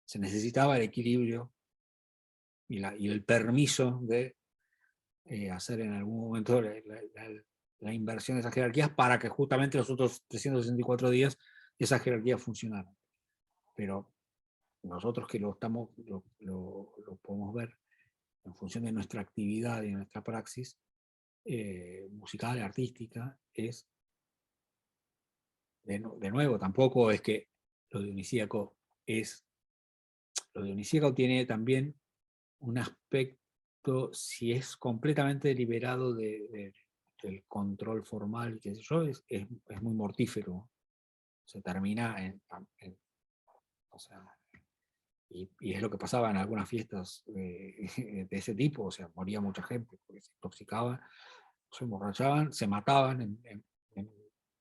se necesitaba el equilibrio y el permiso de hacer en algún momento la inversión de esas jerarquías para que justamente los otros 364 días esas jerarquías funcionaran. Pero nosotros que lo podemos ver en función de nuestra actividad y nuestra praxis musical, artística, es, de nuevo, tampoco es que lo dionisíaco lo dionisíaco tiene también un aspecto, si es completamente liberado del control formal, qué sé yo, es muy mortífero. Se termina o sea, y es lo que pasaba en algunas fiestas de ese tipo, o sea, moría mucha gente porque se intoxicaban, se emborrachaban, se mataban,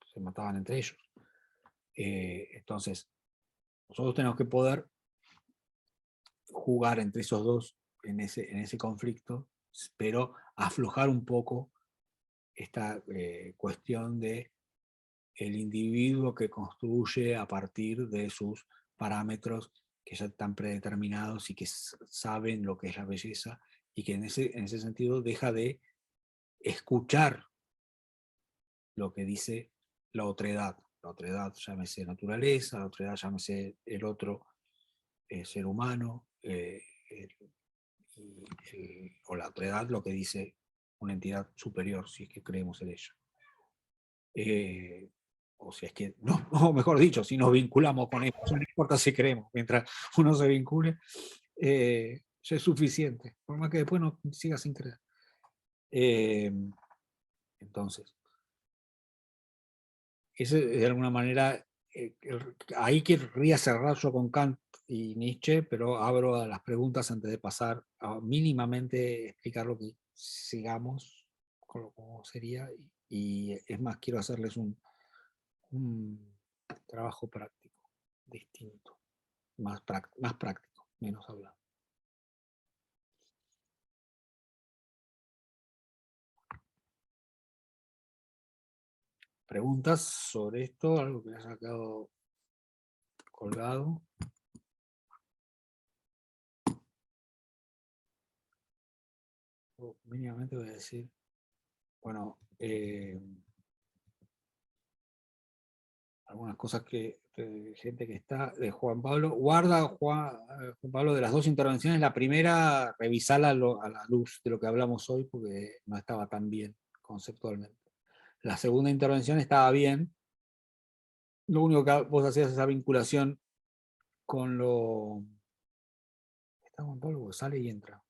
se mataban entre ellos. Entonces, nosotros tenemos que poder jugar entre esos dos en ese conflicto, pero aflojar un poco esta cuestión de el individuo que construye a partir de sus parámetros que ya están predeterminados y que saben lo que es la belleza, y que en ese sentido deja de escuchar lo que dice la otredad. La otredad, llámese naturaleza, la otredad, llámese el otro ser humano, o la otredad, lo que dice una entidad superior, si es que creemos en ella. O si es que, no, mejor dicho, si nos vinculamos con eso, no importa si creemos, mientras uno se vincule, ya es suficiente, por más que después no siga sin creer. Entonces, ese de alguna manera, ahí querría cerrar yo con Kant y Nietzsche, pero abro a las preguntas antes de pasar a mínimamente explicar lo que sigamos, cómo sería, y es más, quiero hacerles un trabajo práctico, distinto, más práctico, menos hablado. ¿Preguntas sobre esto? ¿Algo que haya quedado colgado? Mínimamente voy a decir, bueno, algunas cosas que gente que está, de Juan Pablo, guarda Juan Pablo de las dos intervenciones, la primera revisala a la luz de lo que hablamos hoy, porque no estaba tan bien conceptualmente. La segunda intervención estaba bien, lo único que vos hacías es esa vinculación con lo... ¿Está Juan Pablo? Porque sale y entra.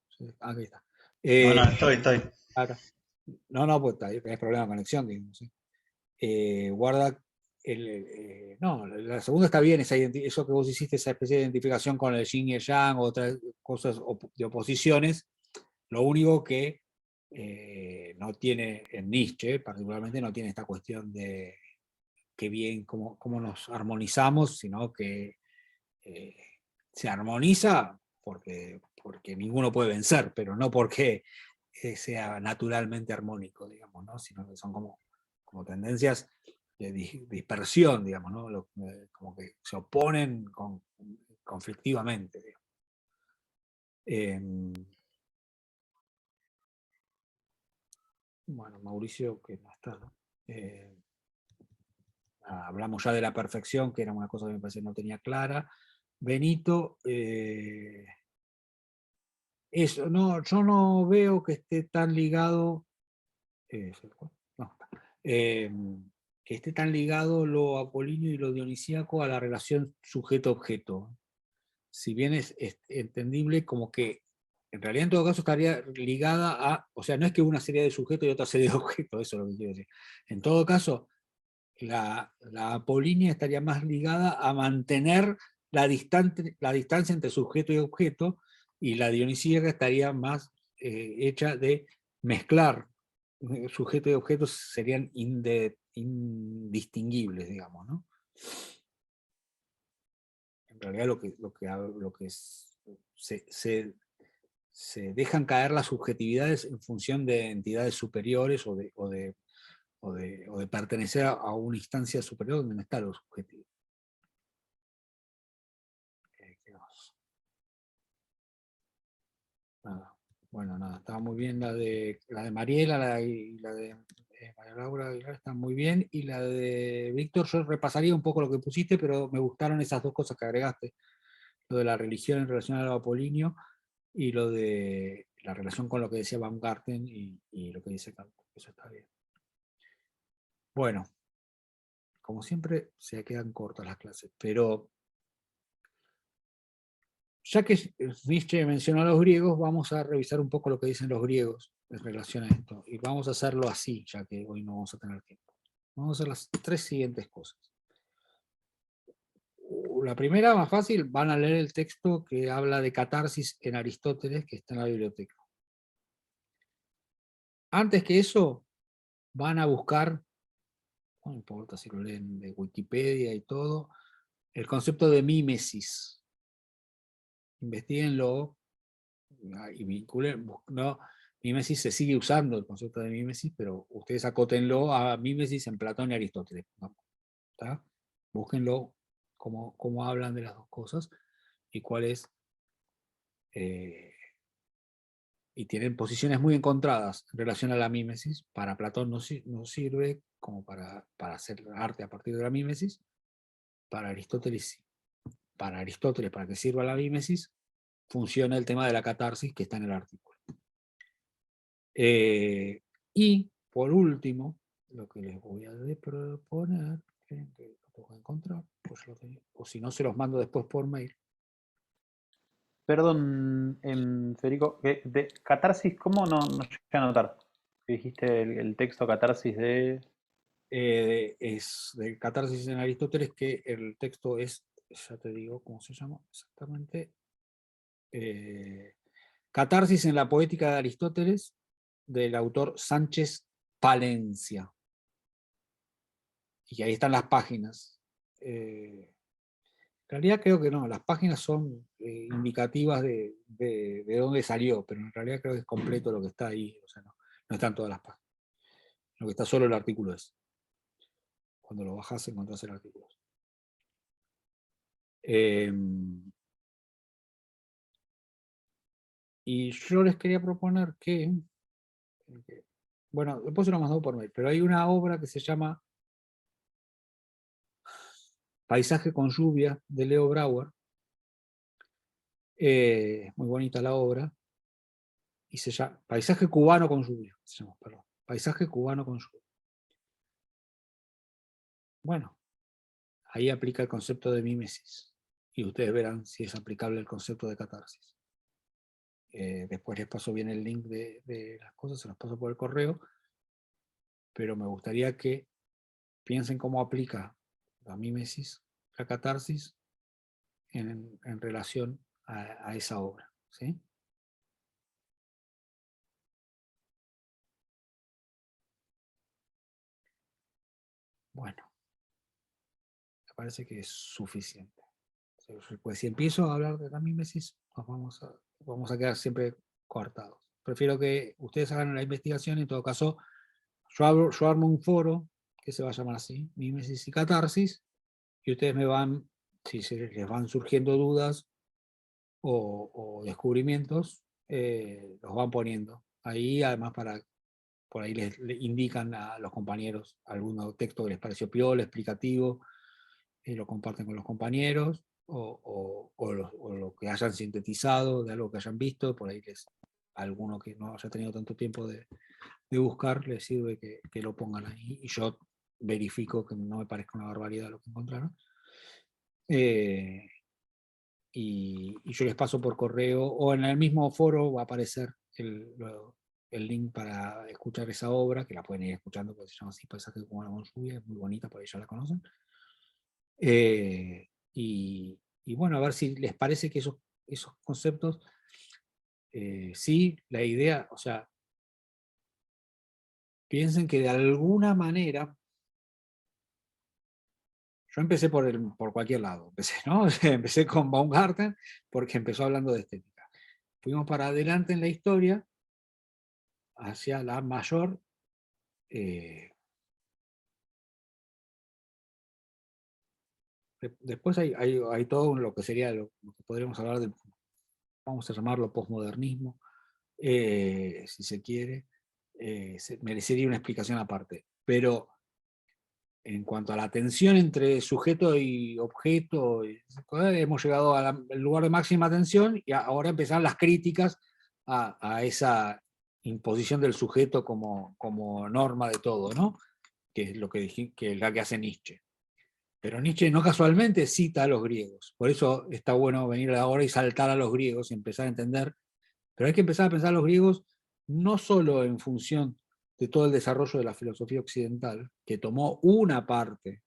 Aquí está. No, estoy. Acá. No, pues hay problema de conexión, digamos. ¿Sí? Guarda no, la segunda está bien, eso que vos hiciste, esa especie de identificación con el yin y el yang, otras cosas de oposiciones. Lo único que no tiene en Nietzsche, particularmente, no tiene esta cuestión de qué bien, cómo nos armonizamos, sino que se armoniza porque ninguno puede vencer, pero no porque sea naturalmente armónico, digamos, ¿no? Sino que son como tendencias de dispersión, digamos, ¿no? Como que se oponen conflictivamente, digamos. Bueno, Mauricio, que no está, ¿no? hablamos ya de la perfección, que era una cosa que me parece que no tenía clara. Benito, eso, no, yo no veo que esté tan ligado, no, que esté tan ligado lo apolíneo y lo dionisíaco a la relación sujeto-objeto. Si bien es entendible como que en realidad en todo caso estaría ligada a, o sea, no es que una serie de sujetos y otra serie de objetos, eso es lo que quiero decir. En todo caso, la apolínea estaría más ligada a mantener la distancia entre sujeto y objeto, y la dionisíaca estaría más hecha de mezclar sujeto y objeto, serían indistinguibles, digamos, ¿no? En realidad se dejan caer las subjetividades en función de entidades superiores o de pertenecer a una instancia superior donde no está lo subjetivo. Nada. Bueno, nada, estaba muy bien la de Mariela y la de María Laura Aguilar, están muy bien, y la de Víctor yo repasaría un poco lo que pusiste, pero me gustaron esas dos cosas que agregaste, lo de la religión en relación al apolíneo y lo de la relación con lo que decía Baumgarten y lo que dice Kant. Eso está bien. Bueno, como siempre se quedan cortas las clases, pero ya que Nietzsche mencionó a los griegos, vamos a revisar un poco lo que dicen los griegos en relación a esto, y vamos a hacerlo así, ya que hoy no vamos a tener tiempo. Vamos a hacer las tres siguientes cosas. La primera, más fácil, van a leer el texto que habla de catarsis en Aristóteles, que está en la biblioteca. Antes que eso, van a buscar, no importa si lo leen de Wikipedia y todo, el concepto de mímesis. Investíguenlo y vinculen, no, mímesis se sigue usando el concepto de mímesis, pero ustedes acótenlo a mímesis en Platón y Aristóteles. ¿Está? Búsquenlo cómo hablan de las dos cosas y cuál es. Y tienen posiciones muy encontradas en relación a la mímesis. Para Platón no sirve como para hacer arte a partir de la mímesis. Para Aristóteles sí. Para Aristóteles, para que sirva la mímesis, funciona el tema de la catarsis que está en el artículo. Y por último, lo que les voy a proponer, que lo tengo que encontrar, pues o si no se los mando después por mail. Perdón, Federico, de catarsis, ¿cómo no llegué a anotar? Que dijiste el texto catarsis de... Es de catarsis en Aristóteles, que el texto es, ya te digo cómo se llama exactamente, Catarsis en la poética de Aristóteles, del autor Sánchez Palencia. Y ahí están las páginas. En realidad creo que no, las páginas son indicativas de dónde salió, pero en realidad creo que es completo lo que está ahí, o sea, no están todas las páginas. Lo que está solo el artículo es. Cuando lo bajas encontrás el artículo. Y yo les quería proponer que, bueno, después se lo mandó por mail, pero hay una obra que se llama Paisaje con lluvia, de Leo Brouwer. Muy bonita la obra. Y se llama Paisaje cubano con lluvia. Se llama, perdón. Paisaje cubano con lluvia. Bueno, ahí aplica el concepto de mímesis. Y ustedes verán si es aplicable el concepto de catarsis. Después les paso bien el link de las cosas, se los paso por el correo. Pero me gustaría que piensen cómo aplica la mímesis, la catarsis, en relación a esa obra. ¿Sí? Bueno, me parece que es suficiente. Pues si empiezo a hablar de la mímesis, nos vamos a quedar siempre cortados. Prefiero que ustedes hagan la investigación, en todo caso, yo armo un foro, que se va a llamar así, mímesis y catarsis, y ustedes me van, si les van surgiendo dudas o descubrimientos, los van poniendo ahí, además para por ahí le indican a los compañeros algún texto que les pareció piola, explicativo, lo comparten con los compañeros, o lo que hayan sintetizado de algo que hayan visto, por ahí alguno que no haya tenido tanto tiempo de buscar, les sirve que lo pongan ahí, y yo verifico que no me parezca una barbaridad lo que encontraron. Y yo les paso por correo, o en el mismo foro va a aparecer el link para escuchar esa obra, que la pueden ir escuchando, porque se llama así, Paisaje como la lluvia, es muy bonita, por ahí ya la conocen. Y bueno, a ver si les parece que esos conceptos, sí, la idea, o sea, piensen que de alguna manera, yo empecé por cualquier lado, ¿no? Empecé con Baumgarten, porque empezó hablando de estética. Fuimos para adelante en la historia, hacia la mayor después hay todo lo que sería lo que podríamos hablar de, vamos a llamarlo posmodernismo, si se quiere, merecería una explicación aparte. Pero en cuanto a la tensión entre sujeto y objeto, hemos llegado al lugar de máxima tensión, y ahora empezaron las críticas a esa imposición del sujeto como norma de todo, ¿no? Que es lo que es la que hace Nietzsche. Pero Nietzsche no casualmente cita a los griegos. Por eso está bueno venir ahora y saltar a los griegos y empezar a entender. Pero hay que empezar a pensar a los griegos no solo en función de todo el desarrollo de la filosofía occidental, que tomó una parte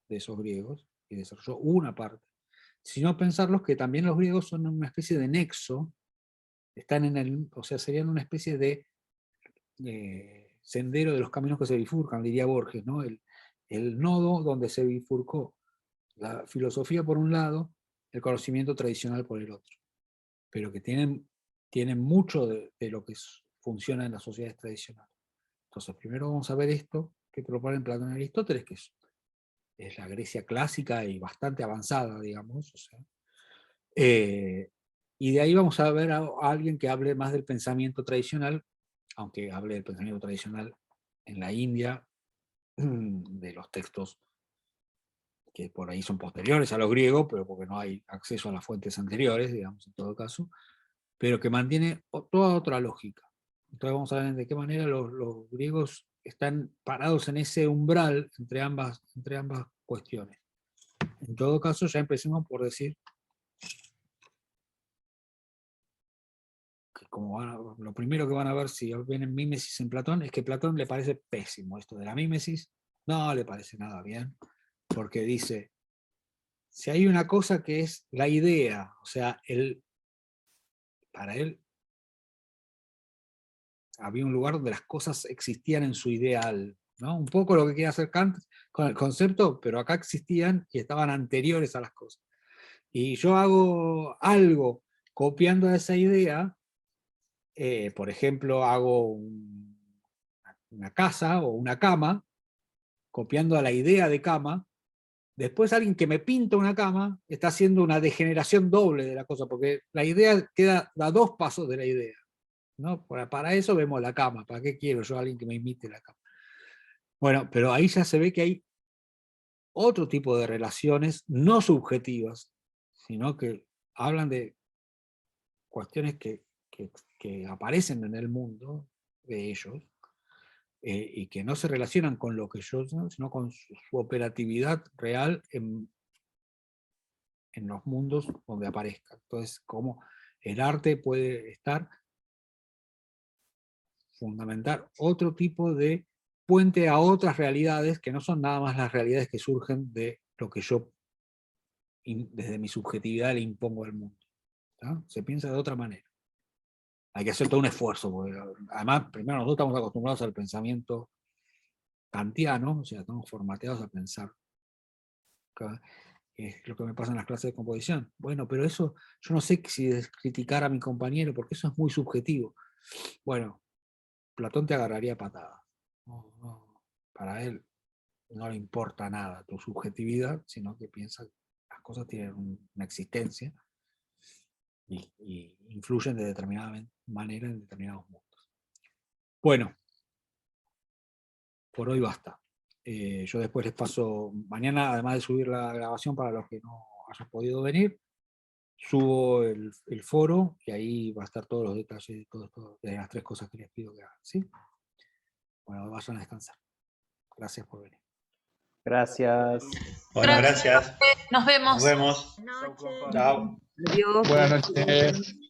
de esos griegos y desarrolló una parte, sino pensarlos que también los griegos son una especie de nexo, están o sea, serían una especie de sendero de los caminos que se bifurcan, diría Borges, ¿no? El nodo donde se bifurcó la filosofía por un lado, el conocimiento tradicional por el otro, pero que tienen mucho de lo que funciona en las sociedades tradicionales. Entonces, primero vamos a ver esto que proponen Platón y Aristóteles, que es la Grecia clásica y bastante avanzada, digamos. O sea, y de ahí vamos a ver a alguien que hable más del pensamiento tradicional, aunque hable del pensamiento tradicional en la India, de los textos que por ahí son posteriores a los griegos, pero porque no hay acceso a las fuentes anteriores, digamos, en todo caso, pero que mantiene toda otra lógica. Entonces vamos a ver de qué manera los griegos están parados en ese umbral entre ambas cuestiones. En todo caso, ya empecemos por decir que lo primero que van a ver si ven en Mímesis en Platón es que a Platón le parece pésimo esto de la mímesis, no le parece nada bien, porque dice, si hay una cosa que es la idea, o sea, para él había un lugar donde las cosas existían en su ideal, ¿no? Un poco lo que quiere hacer Kant con el concepto, pero acá existían y estaban anteriores a las cosas. Y yo hago algo copiando a esa idea, por ejemplo, hago una casa o una cama, copiando a la idea de cama. Después alguien que me pinta una cama está haciendo una degeneración doble de la cosa, porque la idea da dos pasos de la idea, ¿no? Para eso vemos la cama. ¿Para qué quiero yo a alguien que me imite la cama? Bueno, pero ahí ya se ve que hay otro tipo de relaciones no subjetivas, sino que hablan de cuestiones que aparecen en el mundo de ellos, y que no se relacionan con lo que yo, sino con su operatividad real en los mundos donde aparezca. Entonces, cómo el arte puede fundamentar otro tipo de puente a otras realidades que no son nada más las realidades que surgen de lo que yo, desde mi subjetividad, le impongo al mundo. ¿No? Se piensa de otra manera. Hay que hacer todo un esfuerzo, porque además, primero, nosotros estamos acostumbrados al pensamiento kantiano, o sea, estamos formateados a pensar. Es lo que me pasa en las clases de composición. Bueno, pero eso, yo no sé si criticar a mi compañero, porque eso es muy subjetivo. Bueno, Platón te agarraría patadas. Para él no le importa nada tu subjetividad, sino que piensa que las cosas tienen una existencia y influyen de determinada manera en determinados mundos. Bueno, por hoy basta. Yo después les paso, mañana, además de subir la grabación para los que no hayan podido venir, subo el foro y ahí va a estar todos los detalles de todo esto, de las 3 cosas que les pido que hagan. ¿Sí? Bueno, vayan a descansar. Gracias por venir. Gracias. Bueno, gracias. Nos vemos. Nos vemos. Chau, compa. Chao. Adiós. Buenas noches.